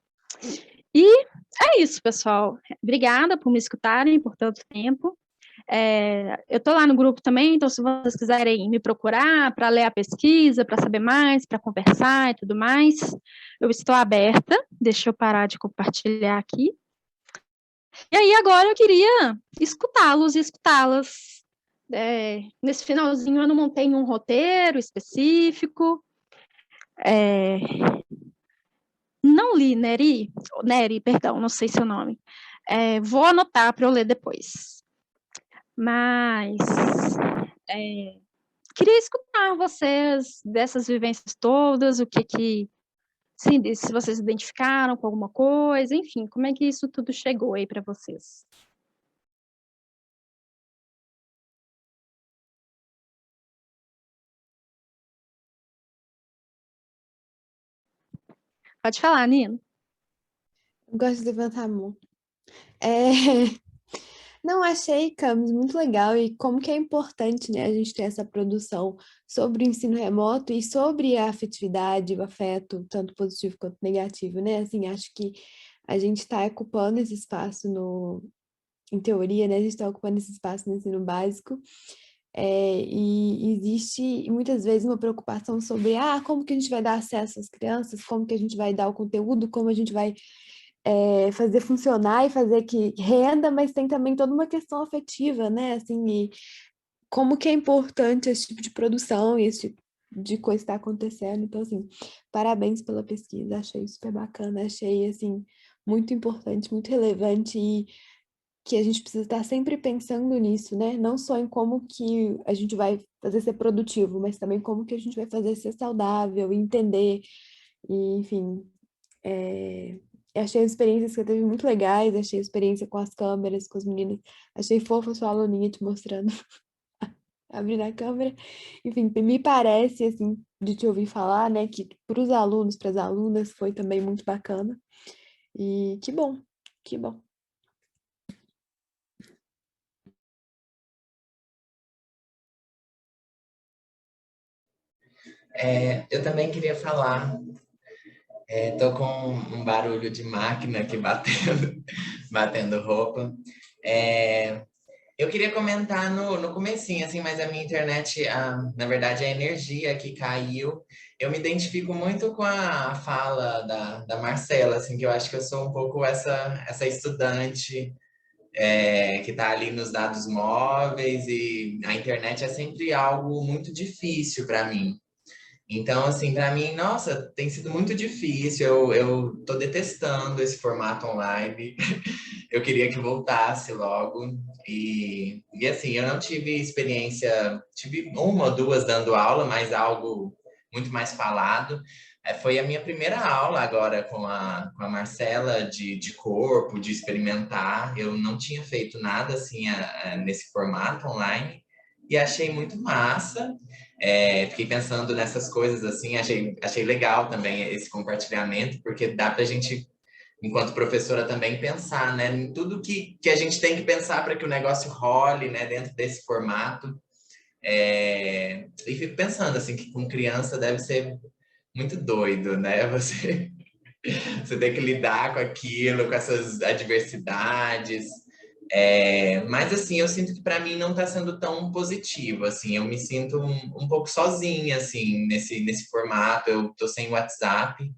Speaker 1: E é isso, pessoal. Obrigada por me escutarem por tanto tempo. Eu estou lá no grupo também, então se vocês quiserem me procurar para ler a pesquisa, para saber mais, para conversar e tudo mais, eu estou aberta. Deixa eu parar de compartilhar aqui. E aí agora eu queria escutá-los e escutá-las. Nesse finalzinho eu não montei um roteiro específico. Não li, Neri, perdão, não sei seu nome. Vou anotar para eu ler depois. Mas queria escutar vocês dessas vivências todas, sim, se vocês se identificaram com alguma coisa, enfim, como é que isso tudo chegou aí para vocês? Pode falar, Nino.
Speaker 2: Eu gosto de levantar a mão. Não, achei, Camis, muito legal e como que é importante, né, a gente ter essa produção sobre o ensino remoto e sobre a afetividade, o afeto, tanto positivo quanto negativo, né? Assim, acho que a gente está ocupando esse espaço em teoria, né, a gente está ocupando esse espaço no ensino básico, e existe muitas vezes uma preocupação sobre, como que a gente vai dar acesso às crianças, como que a gente vai dar o conteúdo, como a gente vai fazer funcionar e fazer que renda, mas tem também toda uma questão afetiva, né? Assim, e como que é importante esse tipo de produção e esse tipo de coisa que está acontecendo. Então, assim, parabéns pela pesquisa, achei super bacana, achei, assim, muito importante, muito relevante e que a gente precisa estar sempre pensando nisso, né? Não só em como que a gente vai fazer ser produtivo, mas também como que a gente vai fazer ser saudável, entender, e, enfim, achei as experiências que eu teve muito legais, achei a experiência com as câmeras, com os meninos, achei fofa a sua aluninha te mostrando, abrindo a câmera, enfim, me parece, assim, de te ouvir falar, né, que para os alunos, para as alunas, foi também muito bacana, e que bom, que bom.
Speaker 8: Eu também queria falar, tô com um barulho de máquina aqui batendo, batendo roupa. Eu queria comentar no comecinho, assim, mas a minha internet, na verdade, a energia que caiu, eu me identifico muito com a fala da Marcela, assim, que eu acho que eu sou um pouco essa estudante que está ali nos dados móveis e a internet é sempre algo muito difícil para mim. Então, assim, para mim, nossa, tem sido muito difícil. Eu tô detestando esse formato online. Eu queria que voltasse logo. E assim, eu não tive experiência, tive uma ou duas dando aula, mas algo muito mais falado. Foi a minha primeira aula agora com a Marcela de corpo, de experimentar. Eu não tinha feito nada assim nesse formato online e achei muito massa. Fiquei pensando nessas coisas assim, achei legal também esse compartilhamento, porque dá para a gente, enquanto professora, também pensar, né, em tudo que a gente tem que pensar para que o negócio role, né, dentro desse formato. E fico pensando assim que com criança deve ser muito doido, né? Você tem que lidar com aquilo, com essas adversidades. Mas assim, eu sinto que para mim não está sendo tão positivo, assim, eu me sinto um pouco sozinha, assim, nesse formato, eu tô sem WhatsApp,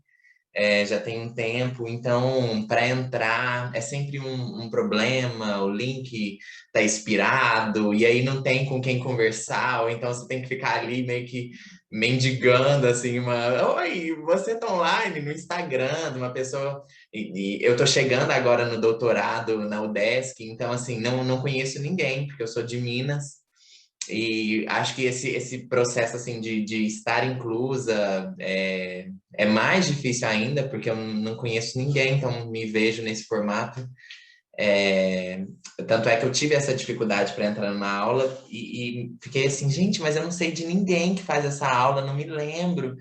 Speaker 8: já tem um tempo, então para entrar é sempre um problema, o link tá expirado, e aí não tem com quem conversar, ou então você tem que ficar ali meio que mendigando, assim, oi, você tá online no Instagram, de uma pessoa, e eu tô chegando agora no doutorado na UDESC, então, assim, não conheço ninguém, porque eu sou de Minas, e acho que esse processo, assim, de estar inclusa é mais difícil ainda, porque eu não conheço ninguém, então me vejo nesse formato. Tanto é que eu tive essa dificuldade para entrar numa aula e fiquei assim, gente, mas eu não sei de ninguém que faz essa aula, não me lembro.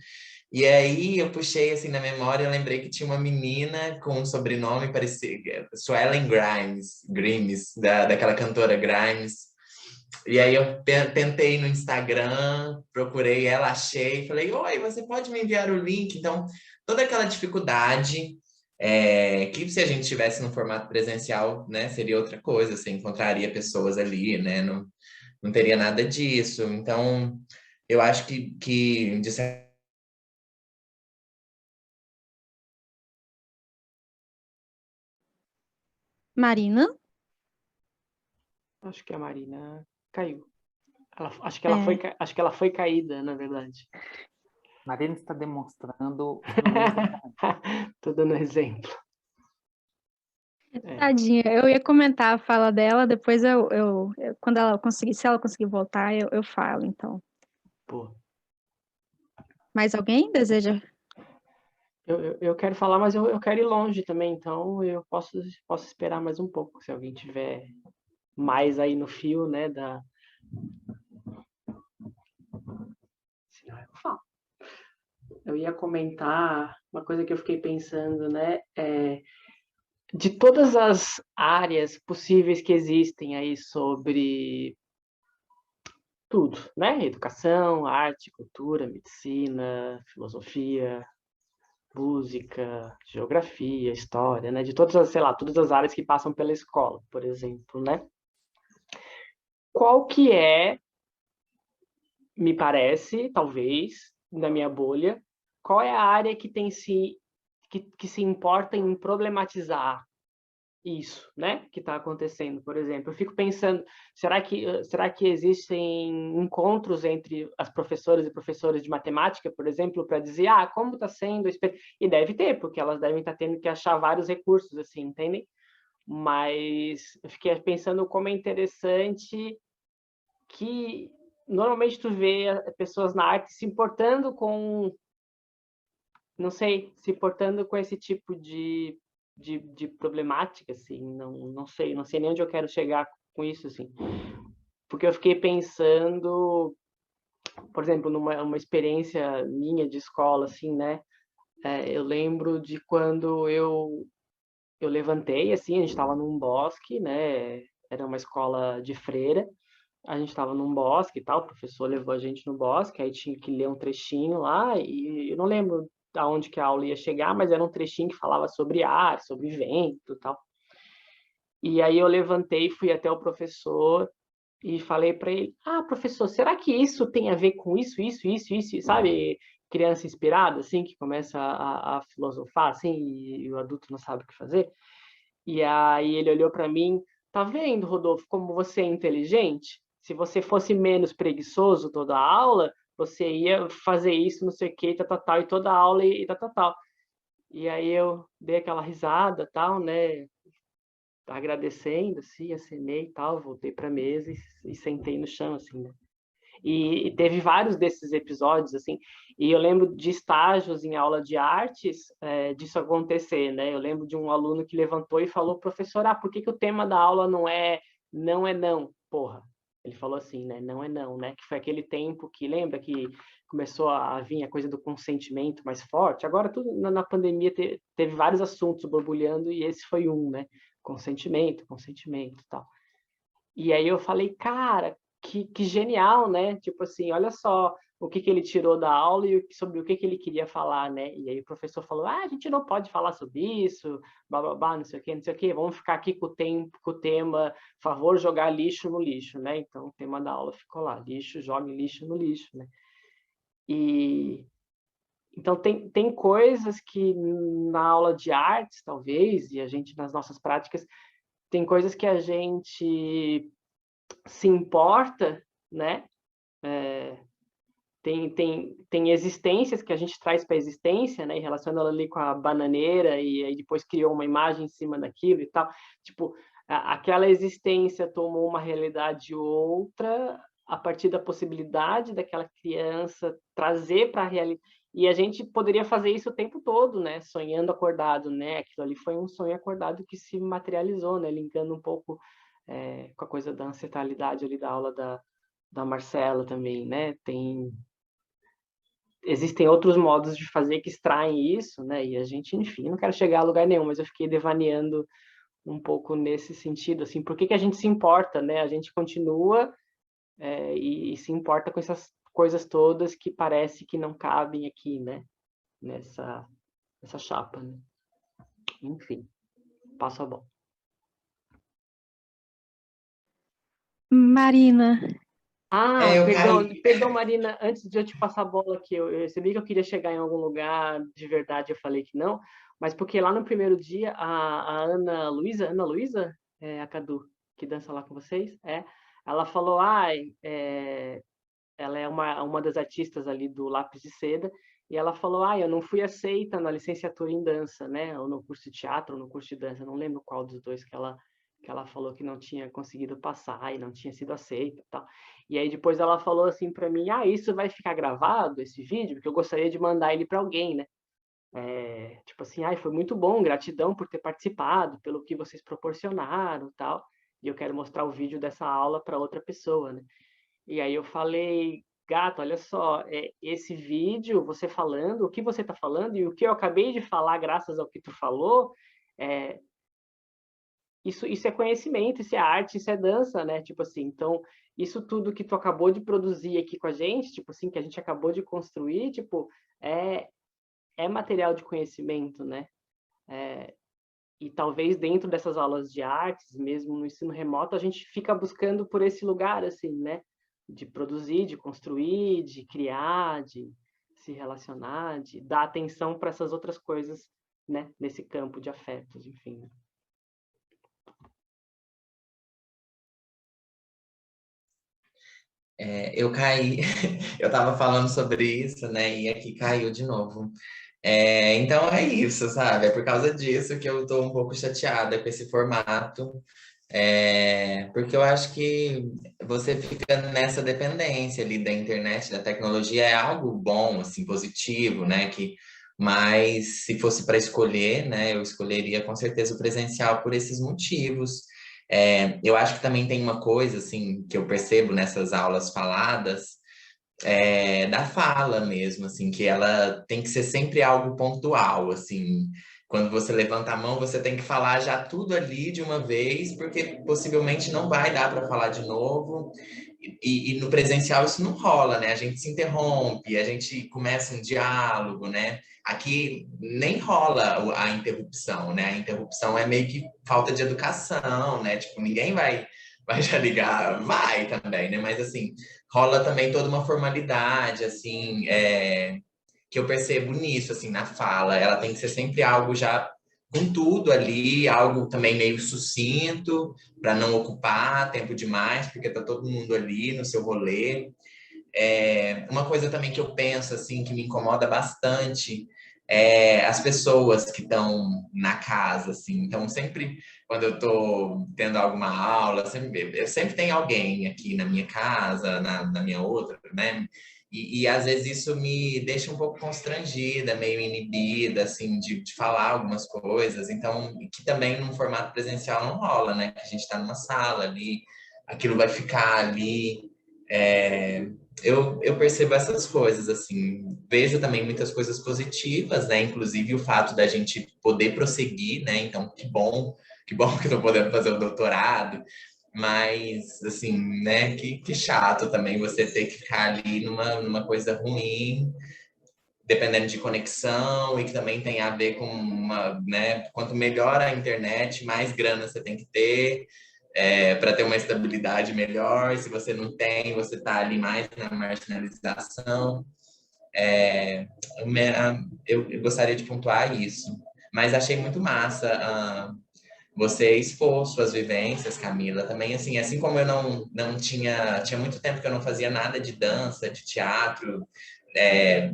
Speaker 8: E aí eu puxei assim na memória, eu lembrei que tinha uma menina com um sobrenome parecido, Suelen Grimes, daquela cantora Grimes. E aí eu tentei no Instagram, procurei ela, achei, falei, oi, você pode me enviar o link? Então, toda aquela dificuldade, que se a gente estivesse no formato presencial, né, seria outra coisa, você encontraria pessoas ali, né, não teria nada disso. Então, eu acho que de certa...
Speaker 1: Marina?
Speaker 5: Acho que a Marina caiu. Acho que ela foi caída, na verdade.
Speaker 3: Marina está demonstrando.
Speaker 5: Tô dando exemplo.
Speaker 1: Tadinha, eu ia comentar a fala dela, depois quando ela conseguir, se ela conseguir voltar, eu falo, então.
Speaker 5: Pô.
Speaker 1: Mais alguém deseja?
Speaker 5: Eu quero falar, mas eu quero ir longe também, então eu posso esperar mais um pouco, se alguém tiver mais aí no fio, né, senão eu falo. Eu ia comentar uma coisa que eu fiquei pensando, né, de todas as áreas possíveis que existem aí sobre tudo, né, educação, arte, cultura, medicina, filosofia, música, geografia, história, né? De todas as, sei lá, todas as áreas que passam pela escola, por exemplo, né? Qual que é, me parece, talvez, na minha bolha, qual é a área que tem que se importa em problematizar isso, né? Que está acontecendo, por exemplo. Eu fico pensando, será que existem encontros entre as professoras e professores de matemática, por exemplo, para dizer, como está sendo? E deve ter, porque elas devem estar tendo que achar vários recursos, assim, entendem? Mas eu fiquei pensando como é interessante que normalmente tu vê pessoas na arte se importando com, não sei, se importando com esse tipo de problemática, assim, não sei nem onde eu quero chegar com isso, assim, porque eu fiquei pensando, por exemplo, numa experiência minha de escola, assim, né, eu lembro de quando eu levantei, assim, a gente estava num bosque, né, era uma escola de freira, a gente estava num bosque e tal, o professor levou a gente no bosque, aí tinha que ler um trechinho lá, e eu não lembro aonde que a aula ia chegar, mas era um trechinho que falava sobre ar, sobre vento e tal. E aí eu levantei, fui até o professor e falei para ele, professor, será que isso tem a ver com isso, sabe? Criança inspirada, assim, que começa a filosofar, assim, e o adulto não sabe o que fazer. E aí ele olhou para mim, tá vendo, Rodolfo, como você é inteligente? Se você fosse menos preguiçoso toda a aula, você ia fazer isso, não sei o que, tal, e toda a aula e tal. E aí eu dei aquela risada, tal, né? Agradecendo, assim, acenei e tal, voltei para a mesa e sentei no chão, assim, né? E teve vários desses episódios, assim, e eu lembro de estágios em aula de artes disso acontecer, né? Eu lembro de um aluno que levantou e falou, professor, por que o tema da aula não é não, porra? Ele falou assim, né? Não é não, né? Que foi aquele tempo que, lembra que começou a vir a coisa do consentimento mais forte? Agora, tudo na pandemia teve vários assuntos borbulhando e esse foi um, né? Consentimento e tal. E aí eu falei, cara, que genial, né? Tipo assim, olha só o que ele tirou da aula e sobre o que ele queria falar, né? E aí o professor falou, a gente não pode falar sobre isso, blá, blá, blá, não sei o quê, vamos ficar aqui com o tema, favor, jogar lixo no lixo, né? Então o tema da aula ficou lá, lixo, jogue lixo no lixo, né? E Então, tem coisas que na aula de artes, talvez, e a gente nas nossas práticas, tem coisas que a gente se importa, né? Tem existências que a gente traz para a existência, né? E relaciona ela ali com a bananeira, e aí depois criou uma imagem em cima daquilo e tal. Tipo, aquela existência tomou uma realidade outra a partir da possibilidade daquela criança trazer para a realidade. E a gente poderia fazer isso o tempo todo, né? Sonhando acordado, né? Aquilo ali foi um sonho acordado que se materializou, né? Linkando um pouco com a coisa da ancestralidade ali da aula da Marcela também, né? Existem outros modos de fazer que extraem isso, né? E a gente, enfim, não quero chegar a lugar nenhum, mas eu fiquei devaneando um pouco nesse sentido, assim, por que a gente se importa, né? A gente continua e se importa com essas coisas todas que parece que não cabem aqui, né? Nessa chapa, né? Enfim, passo a bola.
Speaker 1: Marina,
Speaker 8: eu
Speaker 5: perdão, Marina, antes de eu te passar a bola aqui, eu recebi que eu queria chegar em algum lugar de verdade, eu falei que não, mas porque lá no primeiro dia, a Ana Luísa, a Cadu, que dança lá com vocês, ela falou, ela é uma das artistas ali do Lápis de Seda, e ela falou, eu não fui aceita na licenciatura em dança, né, ou no curso de teatro, ou no curso de dança, não lembro qual dos dois que ela falou que não tinha conseguido passar e não tinha sido aceita e tal. E aí depois ela falou assim para mim, isso vai ficar gravado, esse vídeo, porque eu gostaria de mandar ele para alguém, né? Tipo assim, foi muito bom, gratidão por ter participado, pelo que vocês proporcionaram e tal, e eu quero mostrar o vídeo dessa aula para outra pessoa, né? E aí eu falei, gato, olha só, esse vídeo, você falando, o que você está falando e o que eu acabei de falar graças ao que tu falou, isso é conhecimento, isso é arte, isso é dança, né? Tipo assim, então, isso tudo que tu acabou de produzir aqui com a gente, tipo assim, que a gente acabou de construir, tipo, é material de conhecimento, né? E talvez dentro dessas aulas de artes, mesmo no ensino remoto, a gente fica buscando por esse lugar, assim, né? De produzir, de construir, de criar, de se relacionar, de dar atenção para essas outras coisas, né? Nesse campo de afetos, enfim.
Speaker 8: Eu caí, eu estava falando sobre isso, né? E aqui caiu de novo. Então é isso, sabe? É por causa disso que eu tô um pouco chateada com esse formato. Porque eu acho que você fica nessa dependência ali da internet, da tecnologia, é algo bom, assim, positivo, né? Mas se fosse para escolher, né? Eu escolheria com certeza o presencial por esses motivos. Eu acho que também tem uma coisa, assim, que eu percebo nessas aulas faladas, da fala mesmo, assim, que ela tem que ser sempre algo pontual, assim. Quando você levanta a mão, você tem que falar já tudo ali de uma vez, porque possivelmente não vai dar para falar de novo. E no presencial isso não rola, né? A gente se interrompe, a gente começa um diálogo, né? Aqui nem rola a interrupção, né? A interrupção é meio que falta de educação, né? Tipo, ninguém vai já ligar, vai também, né? Mas assim, rola também toda uma formalidade, assim, que eu percebo nisso, assim, na fala. Ela tem que ser sempre algo já com tudo ali, algo também meio sucinto, para não ocupar tempo demais, porque tá todo mundo ali no seu rolê. Uma coisa também que eu penso, assim, que me incomoda bastante as pessoas que estão na casa, assim. Então, sempre, quando eu estou tendo alguma aula, sempre tem alguém aqui na minha casa, na minha outra, né? E às vezes isso me deixa um pouco constrangida, meio inibida, assim, de falar algumas coisas. Então, que também num formato presencial não rola, né? Que a gente está numa sala ali, aquilo vai ficar ali. Eu percebo essas coisas, assim, vejo também muitas coisas positivas, né? Inclusive o fato da gente poder prosseguir, né? Então, que bom que estou podendo fazer o doutorado, mas, assim, né? Que chato também você ter que ficar ali numa coisa ruim, dependendo de conexão, e que também tem a ver com né? Quanto melhor a internet, mais grana você tem que ter para ter uma estabilidade melhor. Se você não tem, você está ali mais na marginalização. eu gostaria de pontuar isso. Mas achei muito massa você expor suas vivências, Camila. Também, assim como eu não tinha muito tempo que eu não fazia nada de dança, de teatro,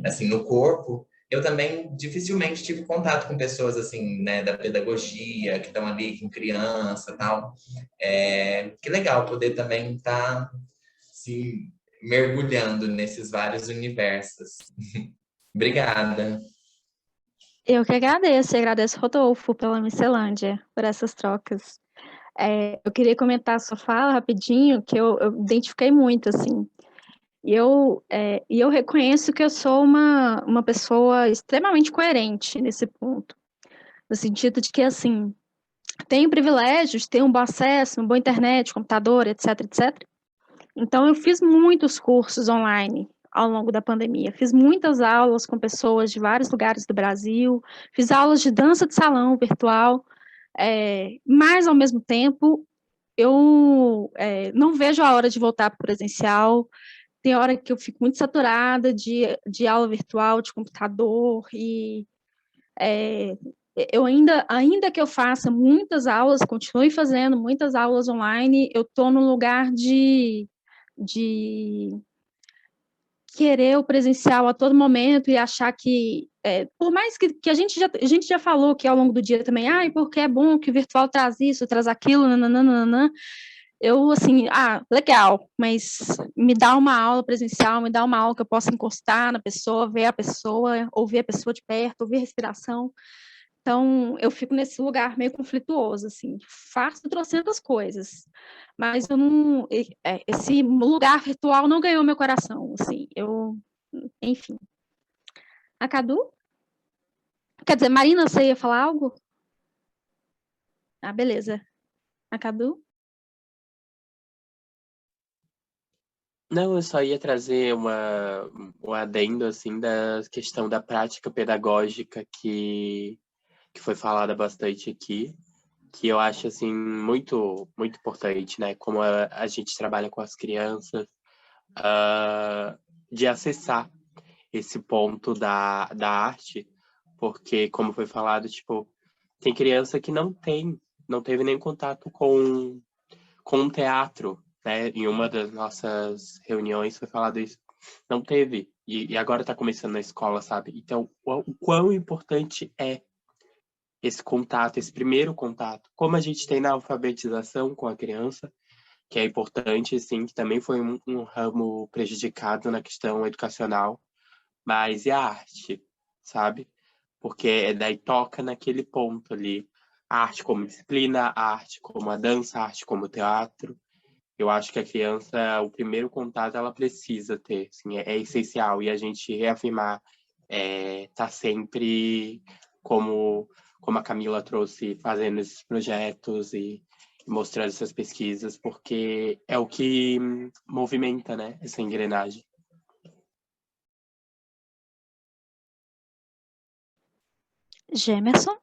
Speaker 8: assim, no corpo, eu também dificilmente tive contato com pessoas, assim, né, da pedagogia, que estão ali com criança e tal. Que legal poder também estar se mergulhando nesses vários universos. Obrigada.
Speaker 1: Eu que agradeço, e agradeço, Rodolfo, pela Miscelândia, por essas trocas. Eu queria comentar a sua fala rapidinho, que eu identifiquei muito, assim. E eu reconheço que eu sou uma pessoa extremamente coerente nesse ponto. No sentido de que, assim, tenho privilégio de ter um bom acesso, uma boa internet, computador, etc, etc. Então, eu fiz muitos cursos online ao longo da pandemia. Fiz muitas aulas com pessoas de vários lugares do Brasil, fiz aulas de dança de salão virtual, mas, ao mesmo tempo, eu não vejo a hora de voltar para o presencial. Tem hora que eu fico muito saturada de aula virtual, de computador, e eu ainda que eu faça muitas aulas, continue fazendo muitas aulas online, eu estou no lugar de querer o presencial a todo momento e achar que, por mais que a gente já falou que ao longo do dia também, porque é bom que o virtual traz isso, traz aquilo, nananana, eu, assim, legal, mas me dá uma aula presencial, me dá uma aula que eu possa encostar na pessoa, ver a pessoa, ouvir a pessoa de perto, ouvir a respiração. Então, eu fico nesse lugar meio conflituoso, assim, faço trocentas coisas, mas eu não, esse lugar virtual não ganhou meu coração, assim, enfim. A Cadu? Quer dizer, Marina, você ia falar algo? Beleza. A Cadu?
Speaker 6: Não, eu só ia trazer um adendo, assim, da questão da prática pedagógica que foi falada bastante aqui, que eu acho, assim, muito, muito importante, né? Como a gente trabalha com as crianças, de acessar esse ponto da arte, porque, como foi falado, tipo, tem criança que não teve nenhum contato com um teatro, né? Em uma das nossas reuniões foi falado isso. Não teve. E agora está começando na escola, sabe? Então, o quão importante é esse contato, esse primeiro contato. Como a gente tem na alfabetização com a criança, que é importante, sim, que também foi um ramo prejudicado na questão educacional, mas e a arte, sabe? Porque daí toca naquele ponto ali. A arte como disciplina, a arte como a dança, a arte como o teatro. Eu acho que a criança, o primeiro contato, ela precisa ter, assim, é essencial. E a gente reafirmar, tá sempre, como a Camila trouxe, fazendo esses projetos e mostrando essas pesquisas, porque é o que movimenta, né, essa engrenagem.
Speaker 1: Gemerson?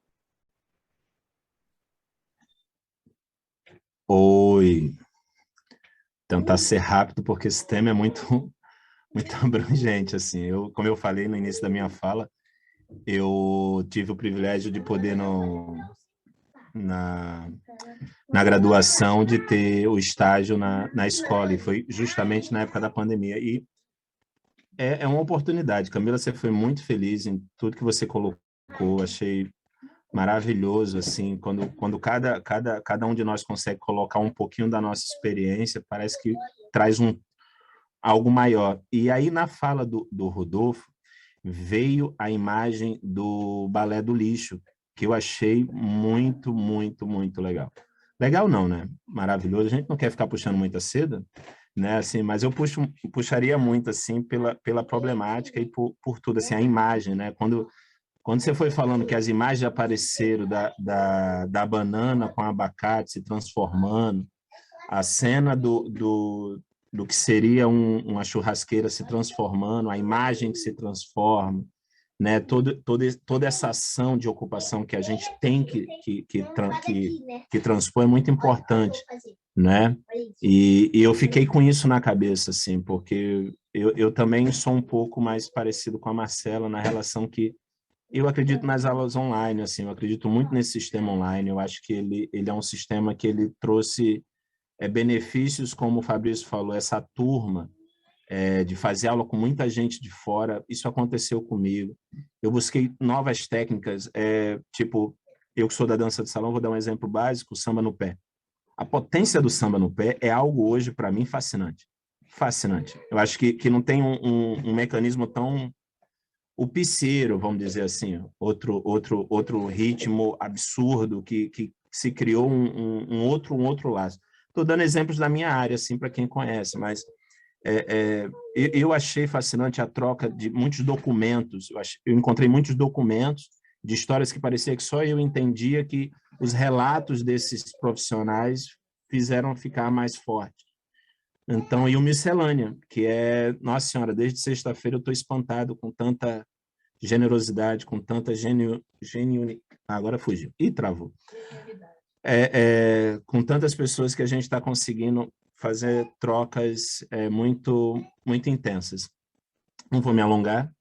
Speaker 7: Oi. Tentar ser rápido, porque esse tema é muito, muito abrangente, assim. Como eu falei no início da minha fala, eu tive o privilégio de poder, na graduação, de ter o estágio na escola, e foi justamente na época da pandemia. E é uma oportunidade. Camila, você foi muito feliz em tudo que você colocou, achei maravilhoso, assim, quando cada um de nós consegue colocar um pouquinho da nossa experiência, parece que traz algo maior. E aí, na fala do Rodolfo, veio a imagem do Balé do Lixo, que eu achei muito, muito, muito legal. Legal não, né? Maravilhoso. A gente não quer ficar puxando muita seda, né? Assim, mas eu puxaria muito, assim, pela problemática e por tudo, assim, a imagem, né? Quando você foi falando que as imagens apareceram da banana com abacate se transformando, a cena do que seria uma churrasqueira se transformando, a imagem que se transforma, né? Toda essa ação de ocupação que a gente tem que transpor é muito importante, né? E eu fiquei com isso na cabeça, assim, porque eu também sou um pouco mais parecido com a Marcela na relação que eu acredito nas aulas online, assim, eu acredito muito nesse sistema online, eu acho que ele é um sistema que ele trouxe benefícios, como o Fabrício falou, essa turma, de fazer aula com muita gente de fora, isso aconteceu comigo. Eu busquei novas técnicas, tipo, eu que sou da dança de salão, vou dar um exemplo básico, o samba no pé. A potência do samba no pé é algo hoje, para mim, fascinante. Fascinante. Eu acho que não tem um mecanismo tão... O pisseiro, vamos dizer assim, outro ritmo absurdo que se criou um outro laço. Estou dando exemplos da minha área, assim, para quem conhece, mas eu achei fascinante a troca de muitos documentos. Eu encontrei muitos documentos de histórias que parecia que só eu entendia, que os relatos desses profissionais fizeram ficar mais forte. Então, e o Miscelânea, que nossa senhora, desde sexta-feira eu estou espantado com tanta generosidade, com tanta agora fugiu. Ih, travou. Com tantas pessoas que a gente está conseguindo fazer trocas muito intensas. Não vou me alongar.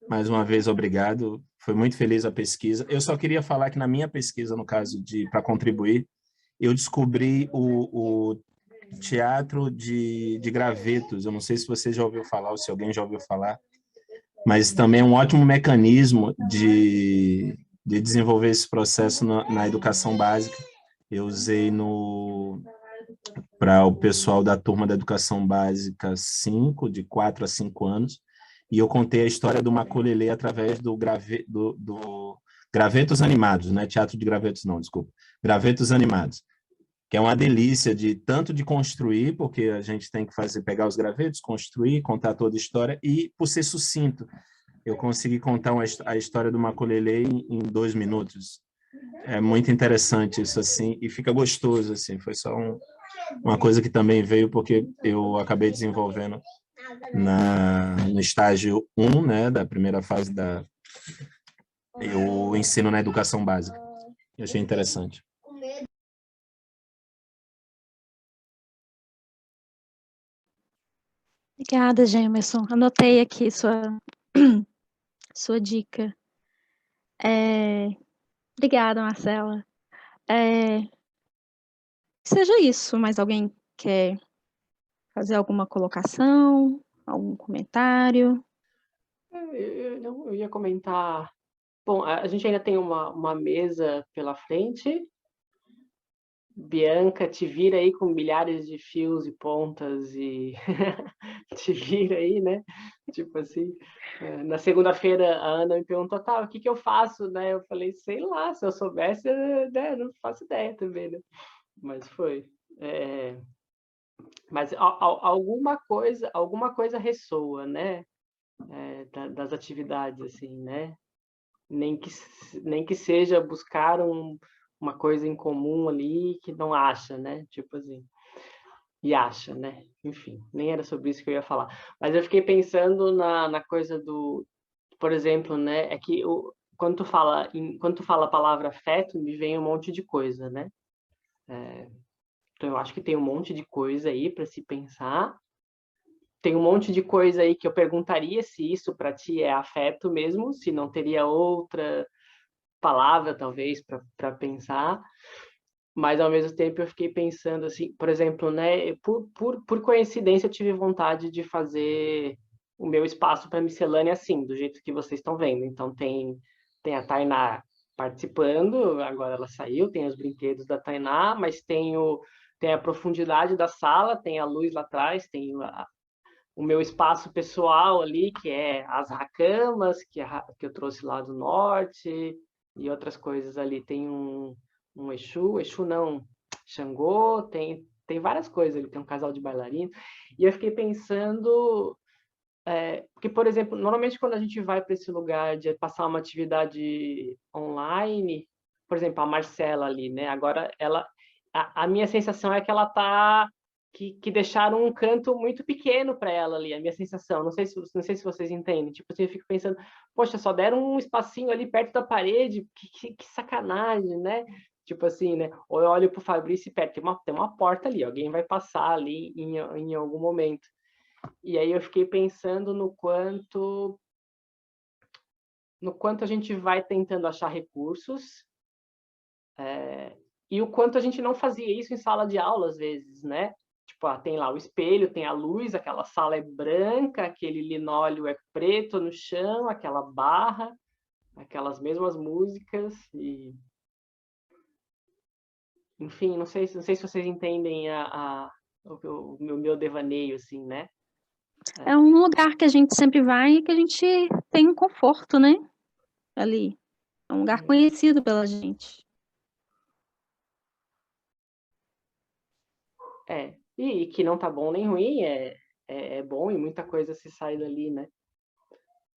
Speaker 7: Mais uma vez, obrigado. Foi muito feliz a pesquisa. Eu só queria falar que na minha pesquisa, no caso para contribuir, eu descobri o teatro de gravetos. Eu não sei se você já ouviu falar ou se alguém já ouviu falar, mas também é um ótimo mecanismo de desenvolver esse processo na educação básica. Eu usei para o pessoal da turma da educação básica 5, de 4 a 5 anos, e eu contei a história do maculelê através do gravetos animados, não é teatro de gravetos não, desculpa, gravetos animados, que é uma delícia tanto de construir, porque a gente tem que pegar os gravetos, construir, contar toda a história, e por ser sucinto, eu consegui contar a história do maculelê em 2 minutos. É muito interessante isso, assim, e fica gostoso, assim, foi só uma coisa que também veio porque eu acabei desenvolvendo no estágio 1, né, da primeira fase eu ensino na educação básica. Eu achei interessante.
Speaker 1: Obrigada, Gemerson. Anotei aqui sua dica. Obrigada, Marcela. Seja isso, mais alguém quer fazer alguma colocação, algum comentário?
Speaker 5: Eu ia comentar... Bom, a gente ainda tem uma mesa pela frente. Bianca, te vira aí com milhares de fios e pontas e te vira aí, né? Tipo assim, na segunda-feira a Ana me perguntou, tá, o que eu faço, né? Eu falei, sei lá, se eu soubesse, né? Não faço ideia também, né? Mas foi. Mas alguma coisa ressoa, né? Das atividades, assim, né? Nem que seja buscar uma coisa em comum ali que não acha, né? Tipo assim, e acha, né? Enfim, nem era sobre isso que eu ia falar. Mas eu fiquei pensando na coisa por exemplo, né? É que quando tu fala a palavra afeto, me vem um monte de coisa, né? Então eu acho que tem um monte de coisa aí para se pensar. Tem um monte de coisa aí que eu perguntaria se isso para ti é afeto mesmo, se não teria outra palavra, talvez, para pensar, mas, ao mesmo tempo, eu fiquei pensando, assim, por exemplo, né, por coincidência, eu tive vontade de fazer o meu espaço para miscelânea assim, do jeito que vocês estão vendo. Então, tem a Tainá participando, agora ela saiu, tem os brinquedos da Tainá, mas tem a profundidade da sala, tem a luz lá atrás, tem o meu espaço pessoal ali, que é as racamas, que eu trouxe lá do norte, e outras coisas ali. Tem um Exu não, Xangô, tem várias coisas ali, tem um casal de bailarinos. E eu fiquei pensando, porque, por exemplo, normalmente quando a gente vai para esse lugar de passar uma atividade online, por exemplo, a Marcela ali, né? Agora, a minha sensação é que ela está... Que deixaram um canto muito pequeno para ela ali, a minha sensação. Não sei se vocês entendem. Tipo assim, eu fico pensando, poxa, só deram um espacinho ali perto da parede, que sacanagem, né? Tipo assim, né? Ou eu olho pro Fabrício e perto, tem uma porta ali, alguém vai passar ali em algum momento. E aí eu fiquei pensando no quanto a gente vai tentando achar recursos, e o quanto a gente não fazia isso em sala de aula, às vezes, né? Tipo, tem lá o espelho, tem a luz, aquela sala é branca, aquele linóleo é preto no chão, aquela barra, aquelas mesmas músicas, e... Enfim, não sei se vocês entendem o meu devaneio, assim, né?
Speaker 1: É um lugar que a gente sempre vai e que a gente tem um conforto, né? Ali. É um lugar conhecido pela gente.
Speaker 5: E que não tá bom nem ruim, é bom e muita coisa se sai dali, né?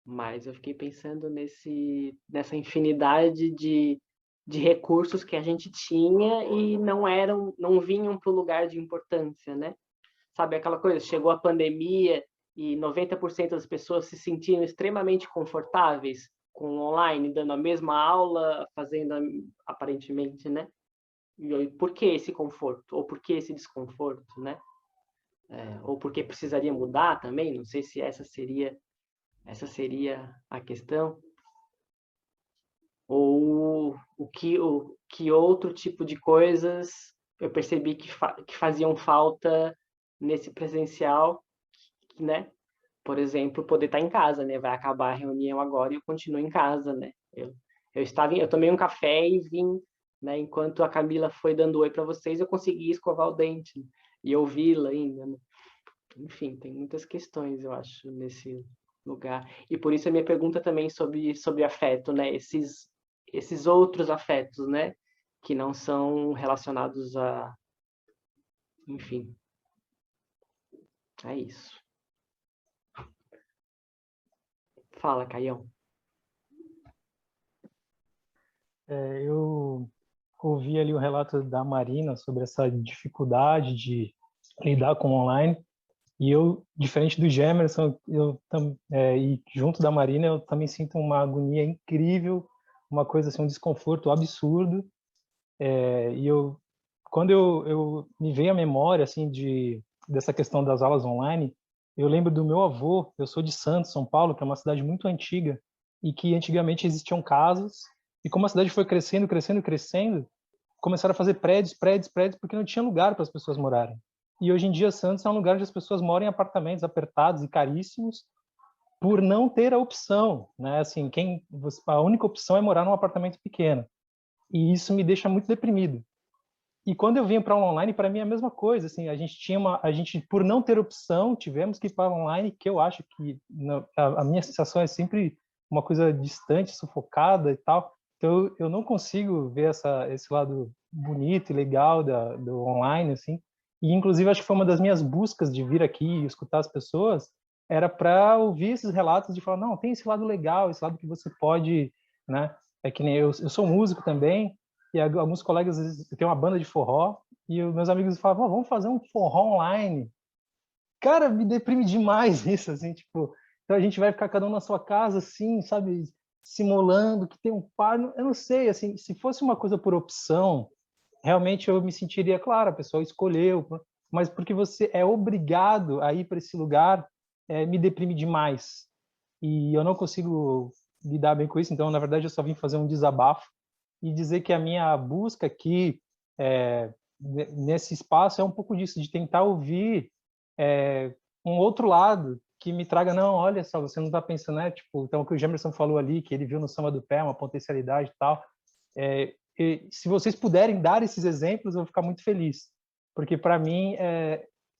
Speaker 5: Mas eu fiquei pensando nessa infinidade de recursos que a gente tinha e não vinham para o lugar de importância, né? Sabe aquela coisa, chegou a pandemia e 90% das pessoas se sentiam extremamente confortáveis com o online, dando a mesma aula, fazendo aparentemente, né? E por que esse conforto? Ou por que esse desconforto, né? Ou porque precisaria mudar também? Não sei se essa seria a questão. Ou o que outro tipo de coisas eu percebi que faziam falta nesse presencial, né? Por exemplo, poder estar em casa, né? Vai acabar a reunião agora e eu continuo em casa, né? Eu tomei um café e vim, né? Enquanto a Camila foi dando oi para vocês, eu consegui escovar o dente, né? E ouvi-la ainda, né? Enfim, tem muitas questões, eu acho, nesse lugar. E por isso a minha pergunta também sobre afeto, né? Esses outros afetos, né? Que não são relacionados a... Enfim, é isso. Fala, Caião.
Speaker 9: Eu ouvi ali o relato da Marina sobre essa dificuldade de lidar com o online, e eu, diferente do Gemerson, e junto da Marina, eu também sinto uma agonia incrível, uma coisa assim, um desconforto absurdo, e quando eu me veio à memória assim dessa questão das aulas online, eu lembro do meu avô. Eu sou de Santos, São Paulo, que é uma cidade muito antiga e que antigamente existiam casas, e como a cidade foi crescendo, crescendo, crescendo, começaram a fazer prédios, prédios, prédios, porque não tinha lugar para as pessoas morarem. E hoje em dia Santos é um lugar onde as pessoas moram em apartamentos apertados e caríssimos por não ter a opção, né? Assim, a única opção é morar num apartamento pequeno. E isso me deixa muito deprimido. E quando eu vim para o online, para mim é a mesma coisa. Assim, a gente por não ter opção, tivemos que ir para o online, que eu acho que a minha sensação é sempre uma coisa distante, sufocada e tal. Então eu não consigo ver esse lado bonito e legal do online, assim. E inclusive acho que foi uma das minhas buscas de vir aqui e escutar as pessoas, era para ouvir esses relatos de falar, não, tem esse lado legal, esse lado que você pode, né? É que nem eu sou músico também, e alguns colegas, às vezes, eu tenho uma banda de forró, e meus amigos falavam, vamos fazer um forró online. Cara, me deprime demais isso, assim, tipo, então a gente vai ficar cada um na sua casa, assim, sabe, simulando que tem um par, eu não sei, assim, se fosse uma coisa por opção, realmente eu me sentiria, claro, a pessoa escolheu, mas porque você é obrigado a ir para esse lugar, me deprime demais. E eu não consigo lidar bem com isso, então, na verdade, eu só vim fazer um desabafo e dizer que a minha busca aqui, nesse espaço, é um pouco disso, de tentar ouvir um outro lado que me traga, não, olha só, você não está pensando, né? Tipo, então, o que o Gemerson falou ali, que ele viu no Samba do Pé uma potencialidade e tal, e se vocês puderem dar esses exemplos, eu vou ficar muito feliz, porque para mim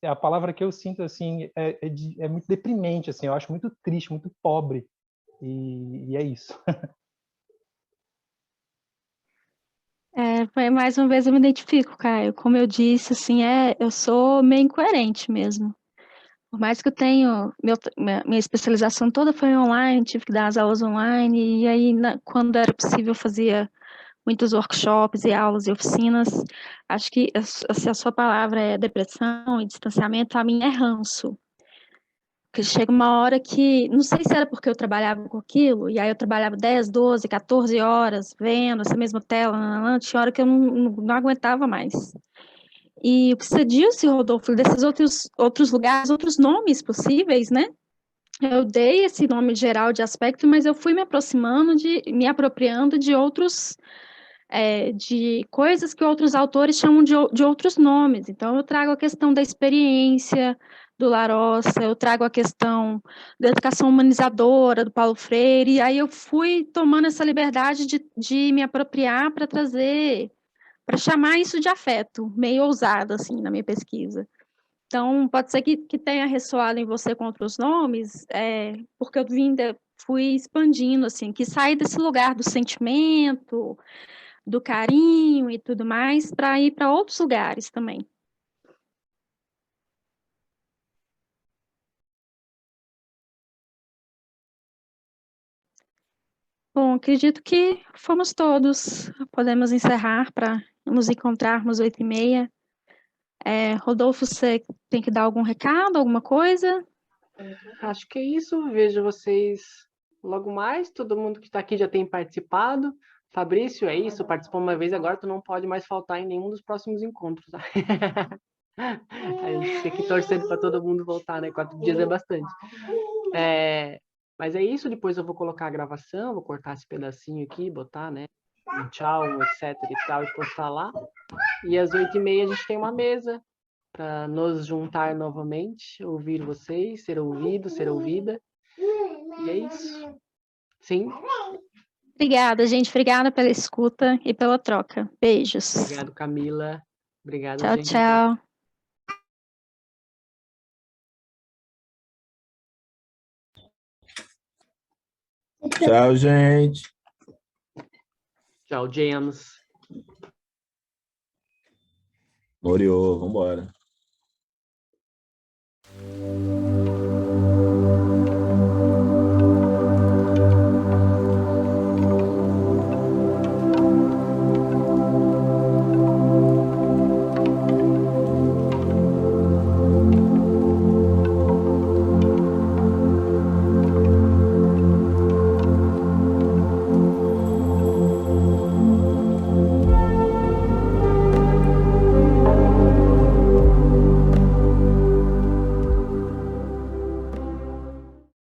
Speaker 9: a palavra que eu sinto assim é muito deprimente, assim, eu acho muito triste, muito pobre, e é isso.
Speaker 1: Foi mais uma vez eu me identifico, Caio. Como eu disse, assim, eu sou meio incoerente mesmo. Por mais que eu tenha minha especialização toda foi online, tive que dar as aulas online, e aí quando era possível eu fazia muitos workshops e aulas e oficinas. Acho que se a sua palavra é depressão e distanciamento, a minha é ranço. Porque chega uma hora que, não sei se era porque eu trabalhava com aquilo, e aí eu trabalhava 10, 12, 14 horas vendo essa mesma tela, tinha hora que eu não aguentava mais. E o que você disse, Rodolfo, desses outros lugares, outros nomes possíveis, né? Eu dei esse nome geral de aspecto, mas eu fui me me apropriando de outros, de coisas que outros autores chamam de outros nomes. Então, eu trago a questão da experiência do Larossa, eu trago a questão da educação humanizadora do Paulo Freire, e aí eu fui tomando essa liberdade de me apropriar para trazer, para chamar isso de afeto, meio ousado, assim, na minha pesquisa. Então, pode ser que tenha ressoado em você com outros nomes, porque eu fui expandindo, assim, que saí desse lugar do sentimento, do carinho e tudo mais, para ir para outros lugares também. Bom, acredito que fomos todos. Podemos encerrar para nos encontrarmos 8h30. Rodolfo, você tem que dar algum recado, alguma coisa?
Speaker 5: Acho que é isso. Vejo vocês logo mais. Todo mundo que está aqui já tem participado. Fabrício, é isso. Participou uma vez, agora tu não pode mais faltar em nenhum dos próximos encontros. Tá? A gente tem que torcer para todo mundo voltar, né? 4 dias é bastante. Mas é isso. Depois eu vou colocar a gravação, vou cortar esse pedacinho aqui, botar, né? Um tchau, etc e tal, e postar lá. E às 8h30 a gente tem uma mesa para nos juntar novamente, ouvir vocês, ser ouvido, ser ouvida. E é isso. Sim.
Speaker 1: Obrigada, gente. Obrigada pela escuta e pela troca. Beijos.
Speaker 5: Obrigado, Camila. Obrigado,
Speaker 1: Tchau,
Speaker 5: gente.
Speaker 1: tchau.
Speaker 7: Tchau, gente.
Speaker 5: Tchau, James.
Speaker 7: Moriô, vambora.